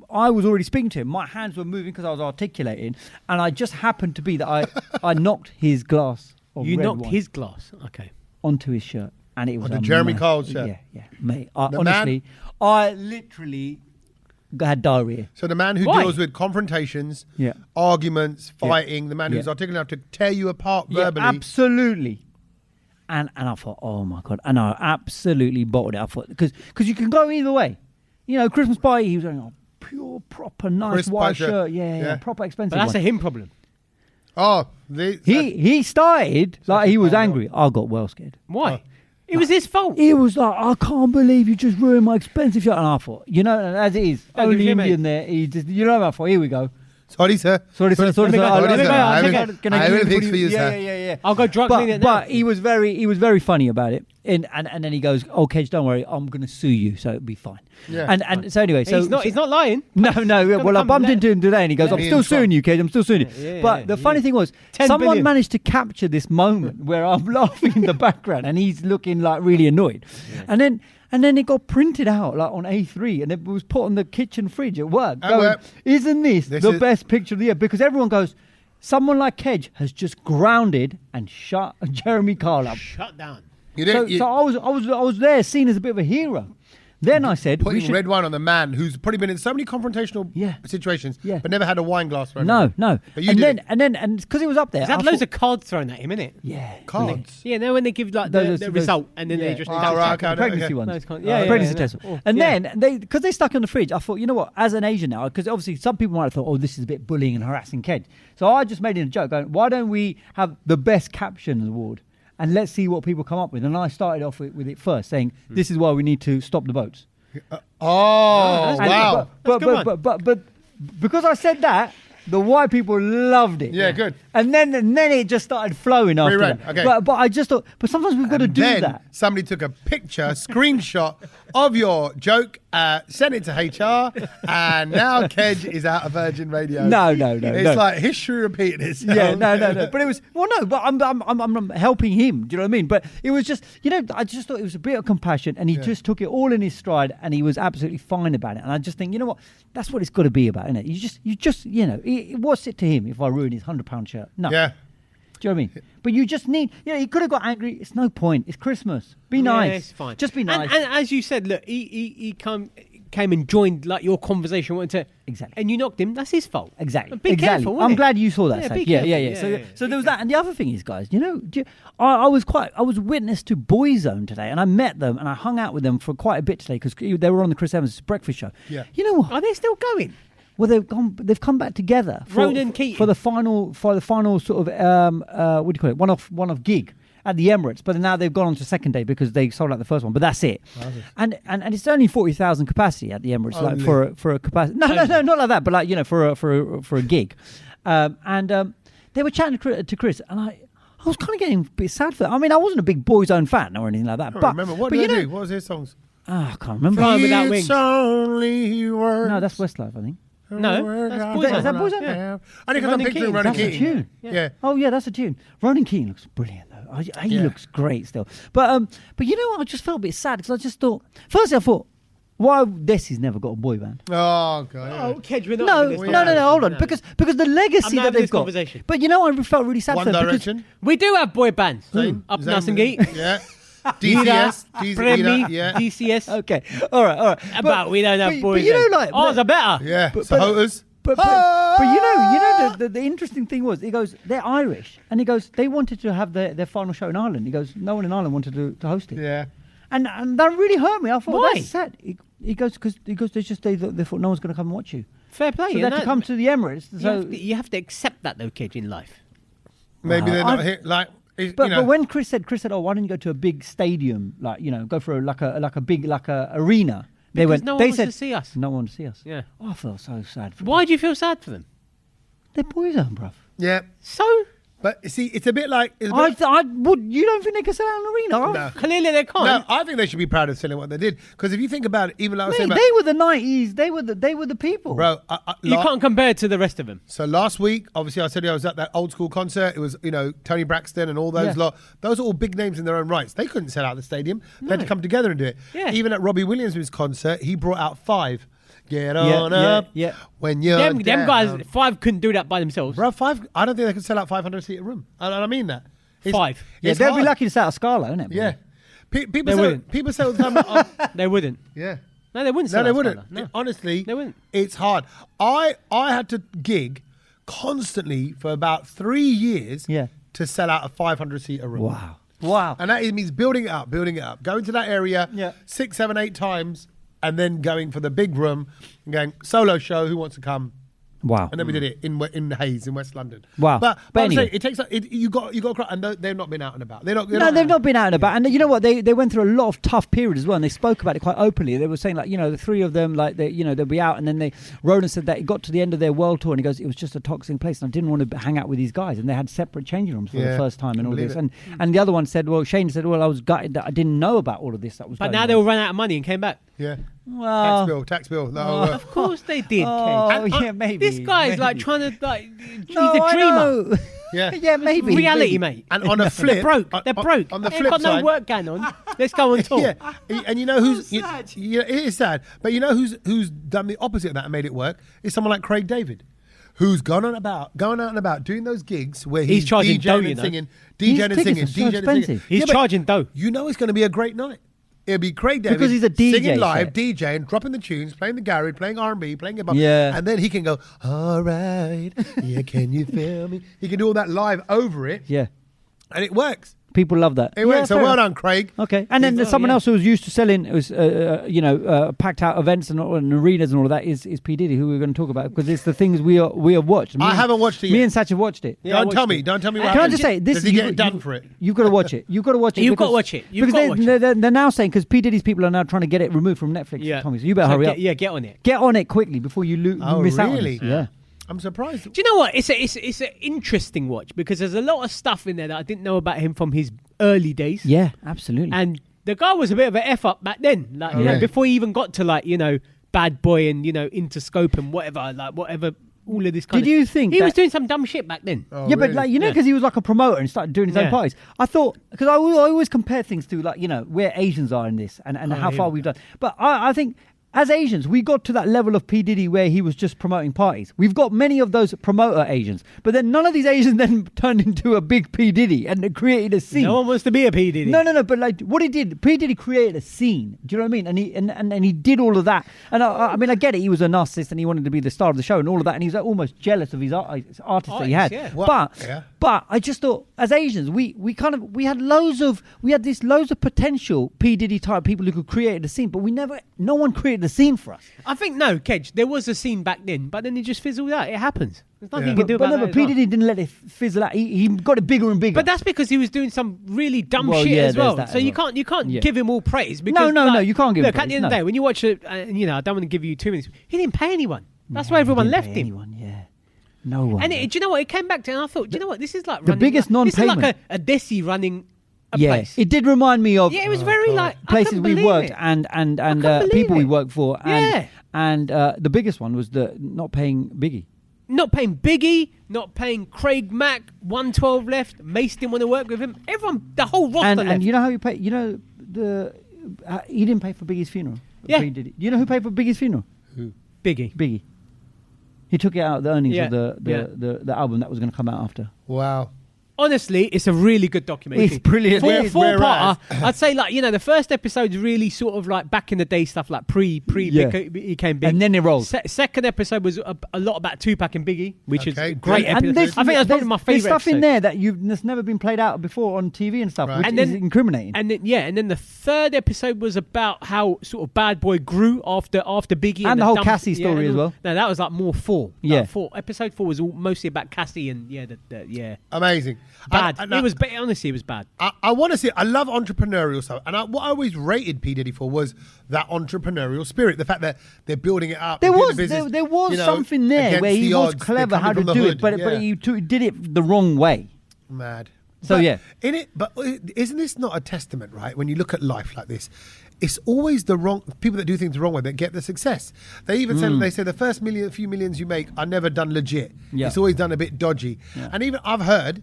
I was already speaking to him, my hands were moving because I was articulating, and I just happened to be that I knocked his glass of red wine his glass, okay, onto his shirt. And it was the Jeremy Carl's shirt. Yeah, mate. I literally had diarrhea. So the man who deals with confrontations, arguments, fighting, the man who's articulate enough to tear you apart verbally. Absolutely. And I thought, oh my God. And I absolutely bottled it. I thought, because you can go either way. Christmas party, he was wearing a pure, proper, nice white shirt. Yeah, proper expensive. But that's a him problem. Oh, he started like he was angry. I got well scared. Why? It was his fault. He was like, I can't believe you just ruined my expensive shirt. And I thought, as it is, only Indian there. He just, I thought, here we go. Sorry, sir. Sorry, sir. I have anything for you, sir. Yeah. yeah. I'll go drug clean it now. But he was very funny about it. And then he goes, "Oh, Kedge, don't worry, I'm going to sue you, so it'll be fine." Yeah. And so anyway, so he's not lying. No. Well, I bumped into him today, and he goes, "I'm still suing you, Kedge. I'm still suing you." But the funny thing was, someone managed to capture this moment where I'm laughing in the background, and he's looking like really annoyed, and then it got printed out like on A3, and it was put on the kitchen fridge at work. Going, isn't this the best picture of the year? Because everyone goes, someone like Kedge has just grounded and shut Jeremy Kyle up. Shut down. So I was there, seen as a bit of a hero. Then I said, putting red wine on the man who's probably been in so many confrontational situations, but never had a wine glass for everyone. No. But you did. And because it was up there, He's had loads of cards thrown at him, innit? Yeah, cards. Yeah, no, when they give like the result and then they just the pregnancy ones, pregnancy test. And then because they stuck on the fridge, I thought, you know what? As an Asian now, because obviously some people might have thought, oh, this is a bit bullying and harassing Kedge. So I just made it a joke, going, why don't we have the best caption award? And let's see what people come up with. And I started off with it first, saying, this is why we need to stop the boats. Wow. But because I said that, the white people loved it. Yeah, good. And then it just started flowing after that. Okay. But I just thought, but sometimes we've got to do that. Somebody took a picture, screenshot of your joke, sent it to HR, and now Kedge is out of Virgin Radio. No. It's like history repeating itself. Yeah, no. But it was but I'm helping him. Do you know what I mean? But it was just, I just thought it was a bit of compassion, and he just took it all in his stride, and he was absolutely fine about it. And I just think, you know what? That's what it's got to be about, isn't it? You just, what's it to him if I ruin his £100 shirt? No. Yeah. Do you know what I mean? But you just need, he could have got angry. It's no point. It's Christmas. Be nice. Yeah, it's fine. Just be nice. And as you said, look, he came and joined like your conversation. Exactly. And you knocked him. That's his fault. Exactly. Be careful. I'm glad you saw that. Yeah, So there was that. And the other thing is, guys, I was witness to Boyzone today, and I met them and I hung out with them for quite a bit today because they were on the Chris Evans breakfast show. Yeah. You know what? Are they still going? Well, they've come back together Ronan Keating for the final sort of what do you call it, one off gig at the Emirates, but now they've gone on to second day because they sold out the first one. But that's it, and it's only 40,000 capacity at the Emirates, like for a capacity. No, not like that, but like for a gig, and they were chatting to Chris, and I was kind of getting a bit sad for that. I mean, I wasn't a big Boyzone fan or anything like that. But remember what did they do? What was his songs? I can't remember. Flying Without Wings. Only words. No, that's Westlife, I think. No, that's Boyzone. Is that Boyzone? Yeah. I think I'm picturing Ronan Keating. That's a tune. Yeah. Oh yeah, that's a tune. Ronan Keating looks brilliant though. He looks great still. But you know what? I just felt a bit sad because I just thought. Firstly, I thought, why Desi's never got a boy band? Oh god. Oh, Kedge, we're not. No. Hold on, because the legacy that they've got. But I felt really sad One for them Direction. We do have boy bands. Apna Sangeet. Yeah. DCS. DCS. Okay. All right. But we don't have boys. But ours are better. Yeah. Sahoters. But the interesting thing was, he goes, they're Irish, and he goes, they wanted to have their final show in Ireland. He goes, no one in Ireland wanted to host it. Yeah. And that really hurt me. I thought, why? That's sad. He goes, because they thought no one's going to come and watch you. Fair play. So they had to come to the Emirates. So you have to accept that though, Kedge, in life. Maybe they're not here. Like. But when Chris said, oh, why don't you go to a big stadium, like go for a big arena? They said, to see us. No one wanted to see us. Yeah. Oh, I felt so sad for them. Why do you feel sad for them? They're Boyzone, bruv. Yeah. So? But see, it's a bit like. You don't think they can sell out an arena? No. Clearly they can't. No, I think they should be proud of selling what they did. Because if you think about it, even like I was saying, they were the 90s. They were the people, bro. You can't compare it to the rest of them. So last week, obviously, I said I was at that old school concert. It was Tony Braxton and all those lot. Those are all big names in their own rights. They couldn't sell out the stadium. They had to come together and do it. Yeah. Even at Robbie Williams' concert, he brought out 5. Get on up when you're them guys, 5 couldn't do that by themselves. Bro, 5. I don't think they could sell out 500-seat room. I mean that. 5. Yeah, they'd be lucky to sell out a Scala, isn't it? Yeah. People say all the time. They wouldn't. Yeah. No, they wouldn't. No, they wouldn't. No. Honestly, they wouldn't. It's hard. I had to gig constantly for about 3 years to sell out a 500-seater room. Wow. And that means building it up, going to that area 6, 7, 8 times, and then going for the big room and going, solo show, who wants to come? Wow. And then we did it in Hayes in West London. Wow. But But I'm anyway. saying, it takes you got to cry, and they've not been out and about. They've not been out and about. And you know what? They went through a lot of tough periods as well, and they spoke about it quite openly. They were saying, like, the three of them, like, they'll be out, and then Ronan said that it got to the end of their world tour, and he goes, it was just a toxic place, and I didn't want to hang out with these guys, and they had separate changing rooms for the first time and all this. And the other one said, Shane said, I was gutted that I didn't know about all of this that was But going now on. they all ran out of money and came back. Yeah. Well, Tax bill. No, Of course they did. maybe. This guy's maybe. like trying to he's No, a I dreamer. know. Yeah. Yeah, maybe. Reality, mate. And on a flip, They're broke. They're broke. On the They've flip got side, no work going on. Let's go on tour. Yeah, and you know who's it is sad, but you know who's done the opposite of that and made it work is someone like Craig David, who's going out and about doing those gigs where he's charging dough, DJing and singing, DJing and singing, so DJing and expensive. singing. He's charging dough. You know it's going to be a great night. It'll be Craig David Because he's a DJ singing live, set. DJing, dropping the tunes, playing the garage, playing R&B, playing hip hop, Yeah. and then he can go, all right, yeah, can you feel me? He can do all that live over it, Yeah. and it works. People love that. It works. So fair well enough. done, Craig. Okay, and then there's someone else who was used to selling, packed out events and arenas and all of that is P Diddy, who we're going to talk about because it's the things we have watched. I haven't watched it yet. Me and Sach have watched it. Yeah, Don't tell me what Can happens. I just say this? Does he get done for it? You've got to watch it. You've got to watch it. You've got to watch it. You've because got to watch it. they're now saying because P Diddy's people are now trying to get it removed from Netflix. Yeah. Tommy, so you better hurry up. Yeah, get on it. Get on it quickly before you miss out on really? this. Yeah. I'm surprised. Do you know what? It's an interesting watch because there's a lot of stuff in there that I didn't know about him from his early days. Yeah, absolutely. And the guy was a bit of an F up back then. Like, really? before he even got to Bad Boy and, Interscope and whatever, all of this kind Did of... you think he was that- doing some dumb shit back then. Oh, yeah, but really? because he was like a promoter and started doing his own Yeah. parties. I thought because I always compare things to where Asians are in this and how far we've done. But I think as Asians, we got to that level of P Diddy where he was just promoting parties. We've got many of those promoter Asians, but then none of these Asians then turned into a big P Diddy and created a scene. No one wants to be a P Diddy. No. But like what he did, P Diddy created a scene. Do you know what I mean? And he did all of that. And I mean, I get it. He was a narcissist and he wanted to be the star of the show and all of that. And he was almost jealous of his artists that he had. Yeah. But I just thought, as Asians, we had loads of potential P Diddy type people who could create a scene, but no one created a scene for us. I think, no, Kedge, there was a scene back then, but then it just fizzled out. It happens. There's nothing you can do about that. But P Diddy didn't let it fizzle out. He got it bigger and bigger. But that's because he was doing some really dumb shit yeah, as well. there's that So as you well. can't give him all praise. Because, No, you can't give him look, at the end of the day, when you watch it, I don't want to give you 2 minutes. He didn't pay anyone. That's why everyone left him. Anyone, yeah. No one. And do you know what? It came back to, and I thought, do you know what? This is like the running, biggest non-payment. This is like a Desi running a yeah, place. it did remind me of Yeah, it was very like places we worked it. and believe people we it. worked for. Yeah. And the biggest one was the not paying Biggie. Not paying Biggie, not paying Craig Mack, 112 left. Mace didn't want to work with him. Everyone, the whole roster left. And you know how you pay? You know he didn't pay for Biggie's funeral. Yeah. He did it. You know who paid for Biggie's funeral? Biggie. Biggie. He took it out of the earnings Yeah. of the album that was going to come out after. Wow. Honestly, it's a really good documentary. It's brilliant. Four-parter. I'd say, the first episode's really sort of like back in the day stuff, like pre Yeah. he came big. And then it rolls. Second episode was a lot about Tupac and Biggie, which is Okay, a great good. episode. I think that's probably my There's favourite stuff in there that's never been played out before on TV and stuff, Right. which And is then- incriminating. And then the third episode was about how sort of Bad Boy grew after Biggie. And the whole Cassie story as well. No, that was like more 4. Yeah. Like 4. Episode 4 was mostly about Cassie and Amazing. bad. I Honestly, it was bad. I want to see. I love entrepreneurial stuff, and what I always rated P Diddy for was that entrepreneurial spirit. The fact that they're building it up. There they're doing was the business, there was you know, something there against where he the was odds. clever They're how coming to from the do hood. it, but Yeah. he did it the wrong way. Mad. So, But yeah. in it. But isn't this not a testament, right? When you look at life like this, it's always the wrong people that do things the wrong way that get the success. They even say the first few millions you make are never done legit. Yeah. It's always done a bit dodgy. Yeah. And even I've heard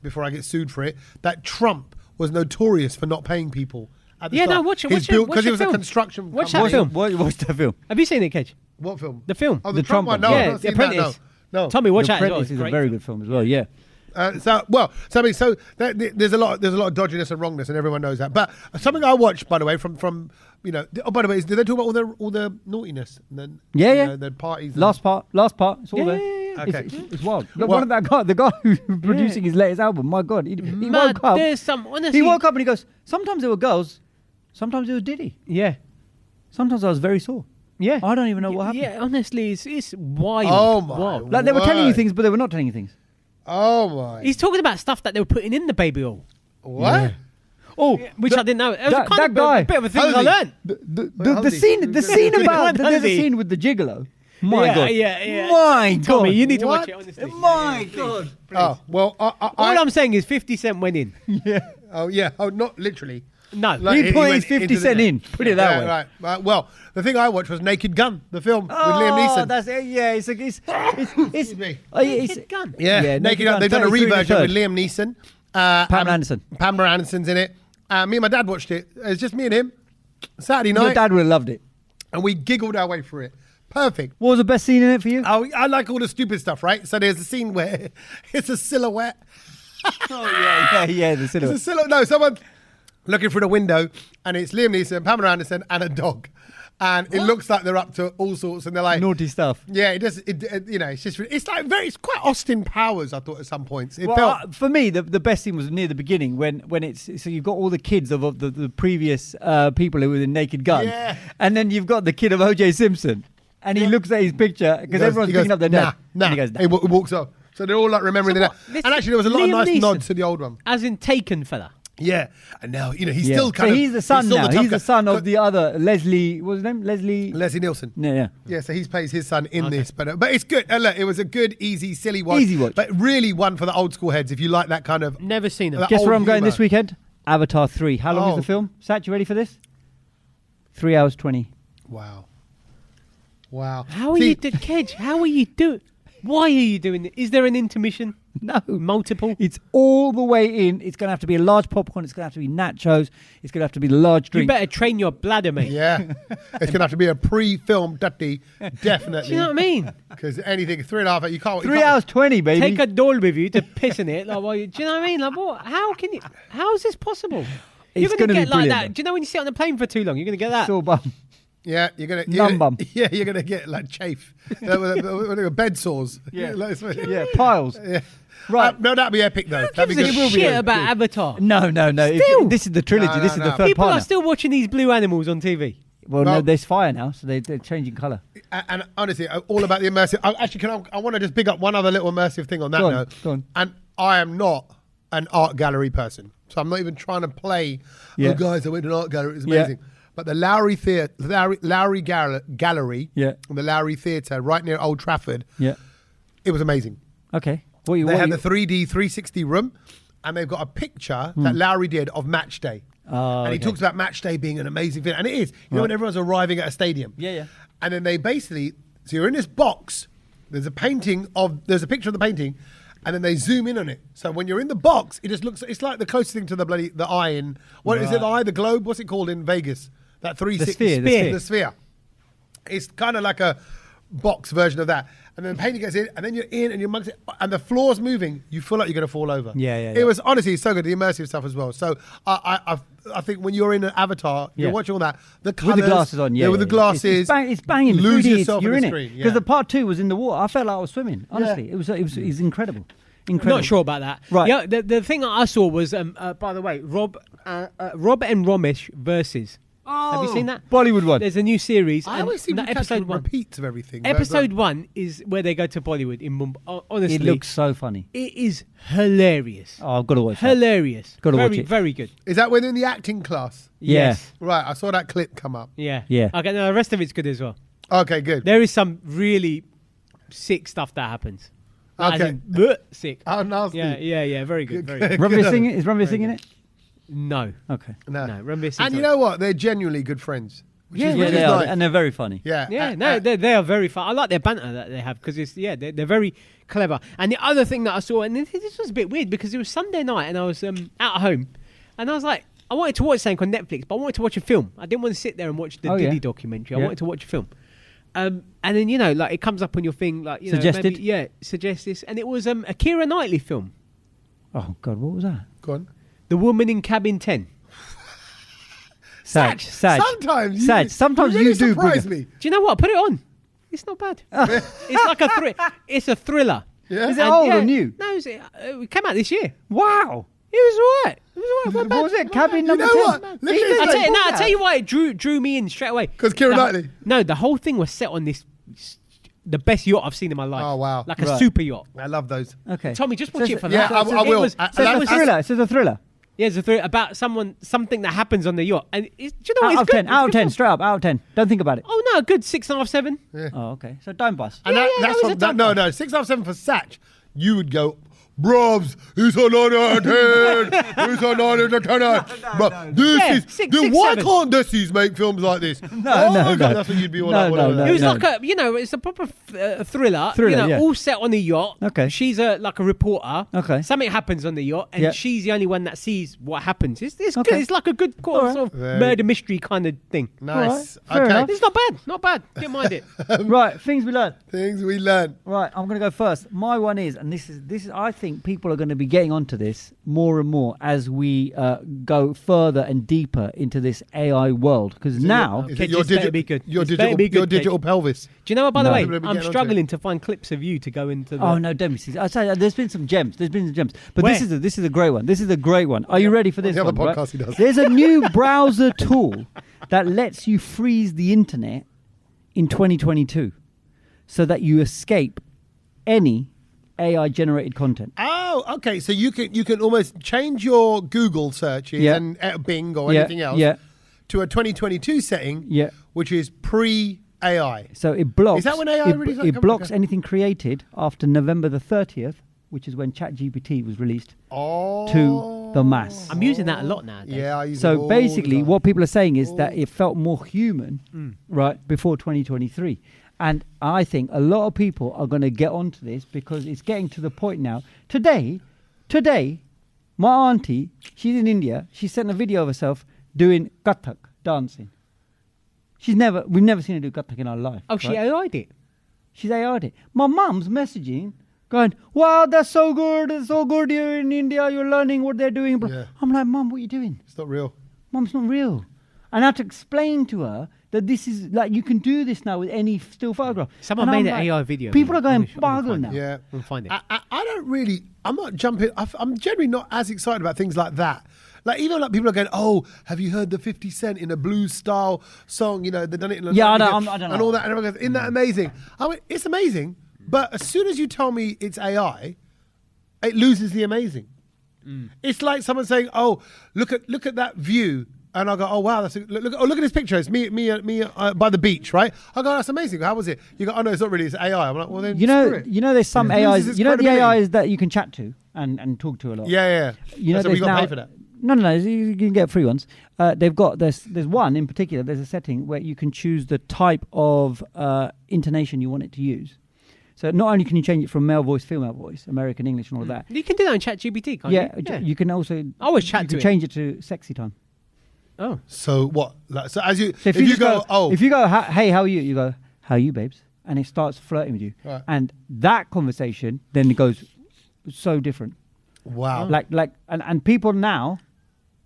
before I get sued for it that Trump was notorious for not paying people. At the Yeah, start. no, watch it. Because he was a construction. Watch company. that film. Watch that film. Have you seen it, Kedge? What film? The film. Oh, The the Trump Trump one. one. No, Yeah, I've not The seen that. Apprentice. No. Tommy, watch The that as well. Apprentice It's is a great very film. good film as well. Yeah. There's a lot of dodginess and wrongness, and everyone knows that. But something I watched, by the way, from by the way, did they talk about all the naughtiness? And then, Yeah. the parties. and- Last part. It's all there. Yeah. Okay. It's wild. Look, What? one of that guy, the guy who's producing his latest album. My God, he Mad. woke up. There's some honestly. He woke up and he goes, sometimes there were girls, sometimes it was Diddy. Yeah. Sometimes I was very sore. Yeah. I don't even know what happened. Yeah, honestly, it's wild. Oh, my Wild. Like they were telling you word. things, but they were not telling you things. Oh, my. He's talking about stuff that they were putting in the baby oil, What? Oh, which I didn't know. It was that kind of guy. a bit of a thing I Haldi. learned. The scene about there's a scene with the gigolo. My God. Yeah. My God. Tommy, you need to What? watch it, honestly. My God. Oh, well, All I'm saying is 50 Cent went in. Yeah. Oh, yeah. Oh, not literally. No. Like, He put went his 50 into the- cent in. Put it that way. Right. Well, the thing I watched was Naked Gun, the film with Liam Neeson. That's it. Yeah, it's Excuse me. Naked Gun. Yeah, Naked Gun. They've done a 33 reversion with third. Liam Neeson. Pamela Anderson. Pamela Anderson's in it. Me and my dad watched it. It's just me and him. Saturday Your night. dad would have loved it. And we giggled our way through it. Perfect. What was the best scene in it for you? Oh, I like all the stupid stuff, right? So there's a scene where it's a silhouette. Yeah, the It's silhouette. a silhouette. No, someone looking through the window, and it's Liam Neeson, Pamela Anderson, and a dog. And it looks like they're up to all sorts, and they're like Naughty stuff. Yeah, it does. It's just it's like it's quite Austin Powers. I thought at some points it Well, felt. for me, the best scene was near the beginning when it's so you've got all the kids of the previous people who were in Naked Gun, Yeah. and then you've got the kid of O.J. Simpson, and he looks at his picture because everyone's picking up their dad. Nah. And he goes, nah. He walks off. So they're all like remembering So their what, dad. this- And actually, there was a lot of Liam nice Neeson? nods to the old one. As in Taken fella. Yeah, and now he's Yeah. still kind so of. he's the son still now. tough He's guy. the son of the other Leslie. What's his name? Leslie. Nielsen. Yeah. Yeah, so he plays his son in this, but it's good. Look, it was a good, easy, silly watch. Easy watch. But really one for the old school heads if you like that kind of. Never seen him. That Guess old where I'm going humour. this weekend? Avatar 3. How long is Oh. the film? Sach, you ready for this? 3 hours 20. Wow. How are See, you, Kedge? How are you doing? Why are you doing it? Is there an intermission? No. Multiple? It's all the way in. It's going to have to be a large popcorn. It's going to have to be nachos. It's going to have to be the large You drink. better train your bladder, mate. Yeah, it's gonna have to be a pre-filmed dirty, definitely. Do you know what I mean? Because anything 3.5, you can't. 3 hours 20, baby. Take a doll with you to piss in it. Like, do you know what I mean? Like, what? How is this possible? It's You're gonna going to be get like brilliant, that. Do you know when you sit on a plane for too long, you're going to get that? Sore bum. Yeah, you're gonna Numb bum. Yeah, you're gonna get like chafe, bed sores. Yeah. Like, Yeah, piles. Yeah. Right. No, that'd be epic though. That'd be Gives a good. shit about Avatar. No. Still? This is the trilogy. No, This is no, the no. third People part are now. still watching these blue animals on TV. Well, Well- no, there's fire now, so they're changing colour. And honestly, all about the immersive. I want to just pick up one other little immersive thing on that Go on, note. go on. And I am not an art gallery person, so I'm not even trying to play. Yeah. Oh, guys, I went to an art gallery. It's Yeah. amazing. But the Lowry Gallery, Yeah. the Lowry Theatre, right near Old Trafford, Yeah. it was amazing. Okay. They had the 3D 360 room, and they've got a picture that Lowry did of Match Day. Oh, And he okay. talks about Match Day being an amazing thing. And it is. You know, when everyone's arriving at a stadium. Yeah. And then they basically, so you're in this box, there's a picture of the painting, and then they zoom in on it. So when you're in the box, it just looks, it's like the closest thing to the eye in, what is it, the eye, the globe? What's it called in Vegas? That 360. sphere. The sphere. It's kind of like a box version of that. And then the painting gets in, and then you're in, and you're amongst it, and the floor's moving. You feel like you're going to fall over. Yeah. It was honestly so good, the immersive stuff as well. So I think when you're in an Avatar, Yeah. you're watching all that, the With colours, the glasses on, yeah. with the glasses, It's banging. lose 3D, yourself you're on in the it. screen. Because the part 2 was in the water. I felt like I was swimming. Honestly, it was incredible. Incredible. Not sure about that. Right. Yeah, the thing I saw was, by the way, Rob and Ramesh versus. Have you seen that? Bollywood one. There's a new series. I and always seem to catch episode one. repeats of everything. Episode 1 is where they go to Bollywood in Mumbai. Honestly, It looks so funny. it is hilarious. Oh, I've got to watch that. Hilarious. Gotta very, watch it. very good. Is that within the acting class? Yeah. Yes. Right, I saw that clip come up. Yeah. Yeah. Okay, no, the rest of it's good as well. Okay, good. There is some really sick stuff that happens. As Okay. in, bleh, sick. Oh, nasty. Yeah. Very good. Very good. Ranveer Singh, is Ranveer Singh in it? No. Okay. No. Ranveer Singh's And you not- know what? They're genuinely good friends. Which Yeah, is, Yeah, which they is are, nice. and they're very funny. Yeah. Yeah, no, they are very fun. I like their banter that they have because they're very clever. And the other thing that I saw, and this was a bit weird because it was Sunday night and I was out at home, and I was like, I wanted to watch something on Netflix, but I wanted to watch a film. I didn't want to sit there and watch the Oh, Diddy yeah. documentary. I Yeah. wanted to watch a film. And then like it comes up on your thing, like Suggested? maybe, suggest this, and it was a Keira Knightley film, Oh, God, what was that? Go on. The Woman in Cabin 10. Sag. Sometimes Sometimes really you do surprise bugger. me. Do you know what? Put it on. It's not bad. It's like it's a thriller. Yeah. Is it And old yeah, or new? No, it came out this year. Wow. was all right. What was it? Cabin number 10? What? I'll tell you why it drew me in straight away. Because Keira Knightley. No, the whole thing was set on this, the best yacht I've seen in my life. Oh, wow. Like a super yacht. I love those. Okay. Tommy, just watch it for yeah, that. I will. It's a thriller. Yeah, it's a thriller about something that happens on the yacht. And do you know what? Out of 10. Out of 10. Straight up. Out of 10. Don't think about it. Oh, no, good 6.5, 7. Yeah. Oh, okay. So don't bust. And that's was a dump. no, 6.5/7 for Sach. You would go, Brobs, it's a 9 out of 10. It's a 9 out of 10. Why can't Desi's make films like this? No. That's what you'd be all It was like a, it's a proper thriller. Yeah. All set on the yacht. Okay. She's like a reporter. Okay. Something happens on the yacht, and she's the only one that sees what happens. It's good. It's like a good sort of murder mystery kind of thing. Nice. Right. Fair enough. It's not bad. Don't mind it. Right, things we learned. Things we learned. Right, I'm going to go first. My one is, and this is, I think people are going to be getting onto this more and more as we go further and deeper into this AI world. Because now, your digital pelvis. Do you know what? By the way, People are I'm getting struggling to find clips of you to go into. Oh no, don't be serious. I say there's been some gems. But Where? this is a great one. This is a great one. Are you ready for this the other one? podcast he does. There's a new browser tool that lets you freeze the internet in 2022, so that you escape any AI generated content. Oh, okay. So you can almost change your Google searches and Bing or anything else to a 2022 setting, which is pre-AI. So it blocks. Is that when AI really started it coming blocks together? anything created after November the 30th, which is when ChatGPT was released Oh. to the mass. I'm using that a lot now. Yeah, I use it So all basically, the time. what people are saying is that it felt more human, right, before 2023. And I think a lot of people are going to get onto this because it's getting to the point now. Today, my auntie, she's in India. She sent a video of herself doing Kathak dancing. We've never seen her do Kathak in our life. Oh, she AI'd it. She's AI'd it. My mum's messaging, going, "Wow, that's so good! It's so good you're in India. You're learning what they're doing." Yeah. I'm like, "Mum, what are you doing?" It's not real. Mum, it's not real. And I had to explain to her that this is like you can do this now with any still photograph. Someone And made I'm an like, AI video. People are going I'm gonna boggle find now. it. Yeah. We'll find it. I don't really. I'm not jumping. I'm generally not as excited about things like that. Like even like people are going, "Oh, have you heard the 50 Cent in a blues style song? You know, they've done it in a Yeah, I language don't know. and all that." And everyone goes, "Isn't that amazing?" I mean, it's amazing, but as soon as you tell me it's AI, it loses the amazing. It's like someone saying, "Oh, look at that view." And I go, "Oh wow, look at this picture. It's me by the beach, right?" I go, "That's amazing. How was it?" You go, "Oh no, it's not really. It's AI." I'm like, "Well then, screw it." There's some It loses AIs. its You know the credibility. AIs that you can chat to and talk to a lot. Yeah. You know, So we there's got to now, pay for that. No. You can get free ones. There's one in particular. There's a setting where you can choose the type of intonation you want it to use. So not only can you change it from male voice, female voice, American English, and all of that. You can do that in ChatGPT, can't you? You can also. I always chat you to can it. change it to sexy time. Oh. So what? Like, so as you, So if you just go, oh, if you go, "Hey, how are you?" You go, "How are you, babes?" And it starts flirting with you, Right. and that conversation then goes so different. wow. And people now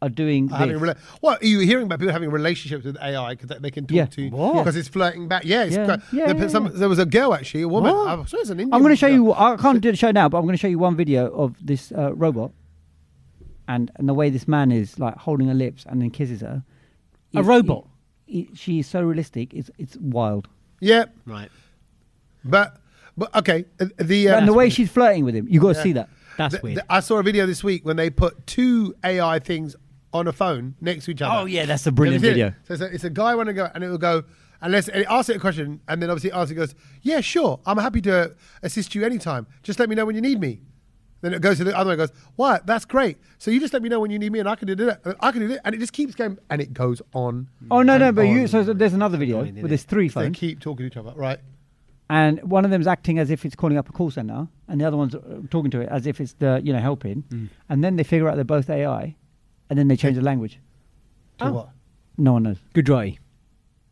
are doing Having this. what are you hearing about people having relationships with AI because they can talk Yeah. to you What? because it's flirting back? Yeah, it's Yeah. great. Yeah, There was a girl actually, a woman. What? I'm sure it's an Indian. I'm going to show girl. you. I can't do the show now, but I'm going to show you one video of this robot, and the way this man is like holding her lips and then kisses her. A robot? She is so realistic. It's wild. Yeah, Right. but okay. And the way she's flirting with him, you got to see that. That's weird. I saw a video this week when they put two AI things on a phone next to each other. Oh yeah, that's a Have you brilliant seen it? video. So it's a guy wanting to go, and it will go, unless it asks it a question, and then obviously answer goes, "Yeah, sure, I'm happy to assist you anytime. Just let me know when you need me." Then it goes to the other one and goes, "What? That's great. So you just let me know when you need me, and I can do that. I can do that." And it just keeps going, and it goes on. Oh no, and but on. so there's another video annoying, isn't with there's three They phones, keep talking to each other, right? and one of them's acting as if it's calling up a call center, and the other one's talking to it as if it's the helping, and then they figure out they're both AI, and then they change the language. To what? No one knows. Gujarati.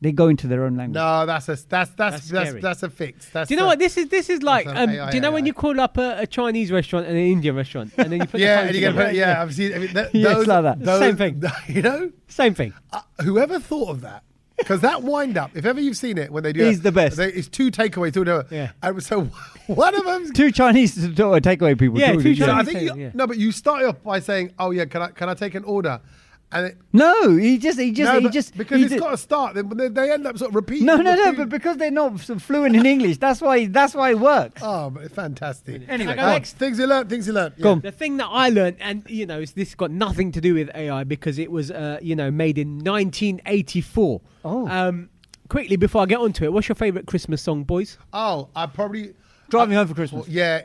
They go into their own language. No, that's scary. a fix. Do you know what this is like? an AI, Do you know when you call up a Chinese restaurant and an Indian restaurant, and then you put Yeah, the and you get together? I've seen. I mean, Yeah, it's like that. Same thing. You know, Same thing. whoever thought of that Because that wind up, if ever you've seen it when they do He's the best. It's two takeaways. Yeah. And so one of them. Two Chinese takeaway people. Yeah, talking. two So I Chinese. think no, but you start off by saying, "Oh yeah, can I take an order?" And No, he just because it's got to start. They end up sort of repeating. No, the food. but because they're not so fluent in English, that's why it works. Oh, but fantastic. Anyway, Can I go next? Things you learn. Go on. The thing that I learned, and this got nothing to do with AI because it was made in 1984. Oh. Quickly before I get onto it, what's your favourite Christmas song, boys? Oh, I probably Driving Home for Christmas. Well, yeah,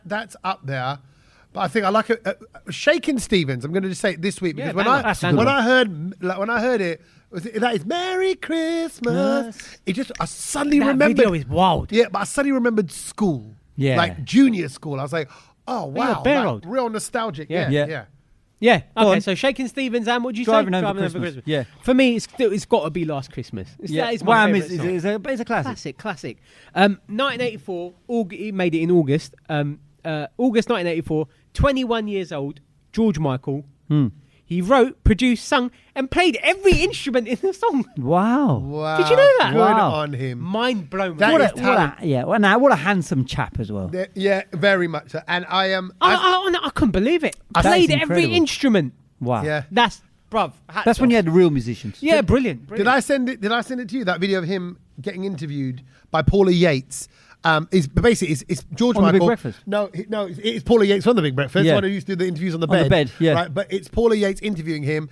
that's up there. But I think I like it. Shakin' Stevens. I'm going to just say it this week because when I heard it, that is Merry Christmas. I suddenly remembered. That video is wild. Yeah, but I suddenly remembered school. Yeah. Like junior school. I was like, oh wow, barrel. real nostalgic. Yeah. Yeah. Go Okay. on. So Shakin' Stevens and what do you Driving say? Home for Christmas. Yeah. For me, it's got to be Last Christmas. That is my Wham! favourite song. It's a classic. Classic. 1984. He made it in August. August 1984. 21 years old. George Michael. He wrote, produced, sung, and played every instrument in the song. Wow. Did you know that? Good Wow. on him. Mind blown. That is talent. What a handsome chap as well. Yeah, very much so. And I am. I couldn't believe it. That's Played every incredible. instrument. Wow. Yeah. That's bruv. That's when you had the real musicians. Yeah, brilliant. Did I send it to you? That video of him getting interviewed by Paula Yates. It's George On The Big Michael. Breakfast? No, it's Paula Yates on The Big Breakfast. Yeah. One who used to do the interviews on the On bed. the bed, yeah. Right, but it's Paula Yates interviewing him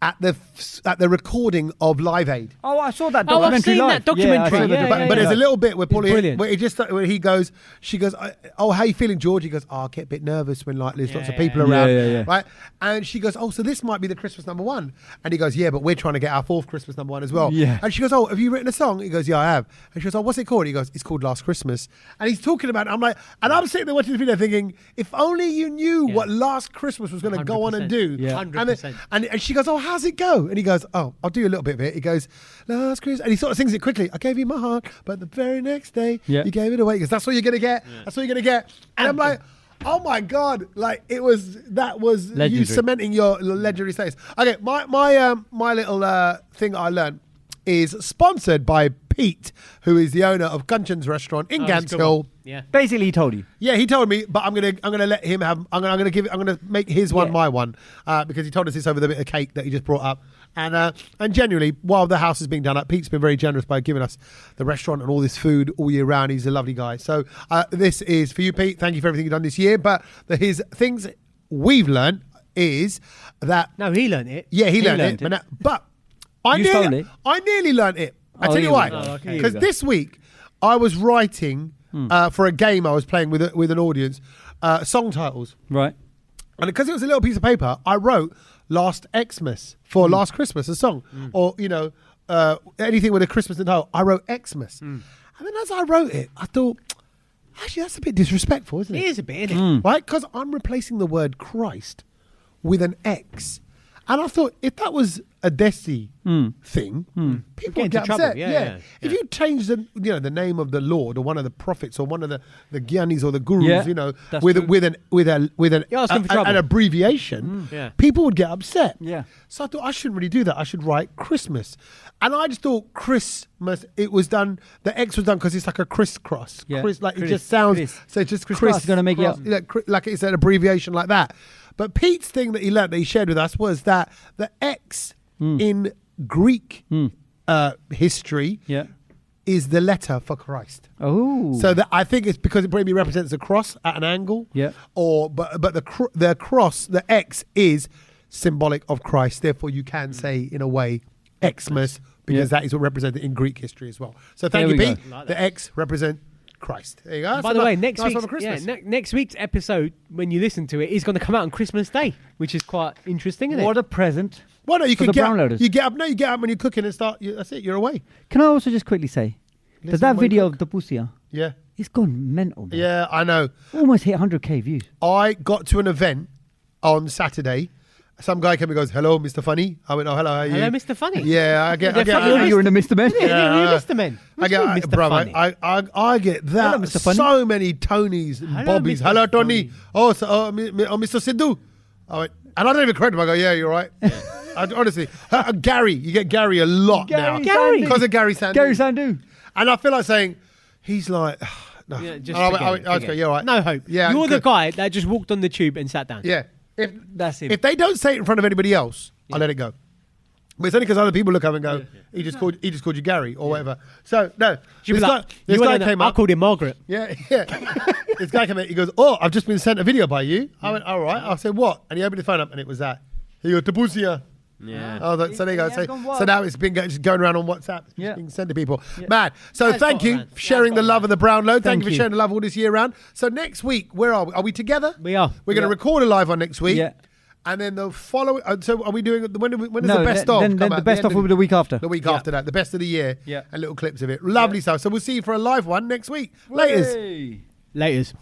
at the recording of Live Aid. Oh, I saw that Oh, I've documentary seen live. that documentary. Yeah, I saw the Yeah, documentary. But there's a little bit where Paula, brilliant. where she goes, oh, how you feeling, George? He goes, oh, I get a bit nervous when like there's lots of people yeah. around, Yeah. right? And she goes, oh, so this might be the Christmas number one. And he goes, yeah, but we're trying to get our fourth Christmas number one as well. Yeah. And she goes, oh, have you written a song? He goes, yeah, I have. And she goes, oh, what's it called? He goes, it's called Last Christmas. And he's talking about it. I'm like, and I'm sitting there watching the video thinking, if only you knew what Last Christmas was going to go on and do. Yeah. 100%. And she goes, oh, how's it go? And he goes, oh, I'll do a little bit of it. He goes, Last Christmas. And he sort of sings it quickly. I gave you my heart, but the very next day, you gave it away. He goes, that's what you're going to get. Yeah. That's what you're going to get. And I'm like, oh my God. Like, that was legendary. You cementing your legendary status. Okay, my little thing I learned is sponsored by Pete, who is the owner of Gunchan's restaurant in Gants Hill. Yeah. Basically, he told you. Yeah, he told me, but I'm gonna let him have. I'm gonna make his one my one because he told us this over the bit of cake that he just brought up. And genuinely, while the house is being done up, Pete's been very generous by giving us the restaurant and all this food all year round. He's a lovely guy. So this is for you, Pete. Thank you for everything you've done this year. But his things we've learned is that No, he learned it. yeah, he learned it. But I nearly learned it. I tell you why. Because this week I was writing for a game I was playing with an audience, song titles. Right. And because it was a little piece of paper, I wrote Last Xmas for Last Christmas, a song. Or, anything with a Christmas in the title. I wrote Xmas. And then as I wrote it, I thought, actually, that's a bit disrespectful, isn't it? It is a bit, isn't it? Right? Because I'm replacing the word Christ with an X. And I thought, if that was a Desi thing, people would get into trouble. upset. Yeah. If you change the name of the Lord or one of the prophets or one of the Gyanis or the Gurus, with an abbreviation, people would get upset. Yeah. So I thought I shouldn't really do that. I should write Christmas. And I just thought Christmas, it was done, the X was done because it's like a crisscross. Yeah. It just sounds, so it's just Chris is going to make it up. like it's an abbreviation like that. But Pete's thing that he learned, that he shared with us, was that the X in Greek history is the letter for Christ. Oh. So that I think it's because it probably represents a cross at an angle. Yeah. But the cross, the X is symbolic of Christ. Therefore, you can say in a way Xmas because that is what represented in Greek history as well. So thank you, Pete. Like the X represent Christ. There you go. By the way, next week's week's episode, when you listen to it, is going to come out on Christmas Day, which is quite interesting, isn't it? What a present. Well, no, you for can the brownloaders. you get up when you're cooking and start. That's it. You're away. Can I also just quickly say that video of the Pusia, yeah, it's gone mental. Man. Yeah, I know. Almost hit 100k views. I got to an event on Saturday. Some guy came and goes, "Hello, Mr. Funny." I went, "Oh, hello, how are you?" Hello, Mr. Funny. Yeah, I get. You're in the Mr. Men. Yeah, Mr. Men. I get, I get that. Hello, Mr. Funny. So many Tonys and Hello, Bobbies. Mr. Hello, Tony. Funny. Oh, Mr. Sidhu. I went, and I don't even correct him. I go, "Yeah, you're right." Honestly, Gary, you get Gary a lot now. Gary. Because of Gary Sandu. Gary Sandu. And I feel like saying, he's like, no. Yeah, just I forget was going, yeah, all right. No hope. Yeah, You're the guy that just walked on the tube and sat down. Yeah. That's it. If they don't say it in front of anybody else, I'll let it go. But it's only because other people look up and go, he just called you Gary or whatever. So no, this guy came up. I called him Margaret. Yeah. This guy came in. He goes, "Oh, I've just been sent a video by you." I went, "All right." I said, "What?" And he opened his phone up, and it was that. He goes, "Tabusia." Yeah. Oh, so there you go. So now it's been just going around on WhatsApp. It's being sent to people. Yeah. Mad. So thank you for sharing the love of the Brown Load. Thank you for you. sharing the love all this year round. So next week, where are we? Are we together? We are. We're going to record a live one next week. Yeah. And then the following. So are we doing? When does the best of? Then the best of will be the week after. The week after that, the best of the year. Yeah. And little clips of it. Lovely stuff. So we'll see you for a live one next week. Laters. Laters.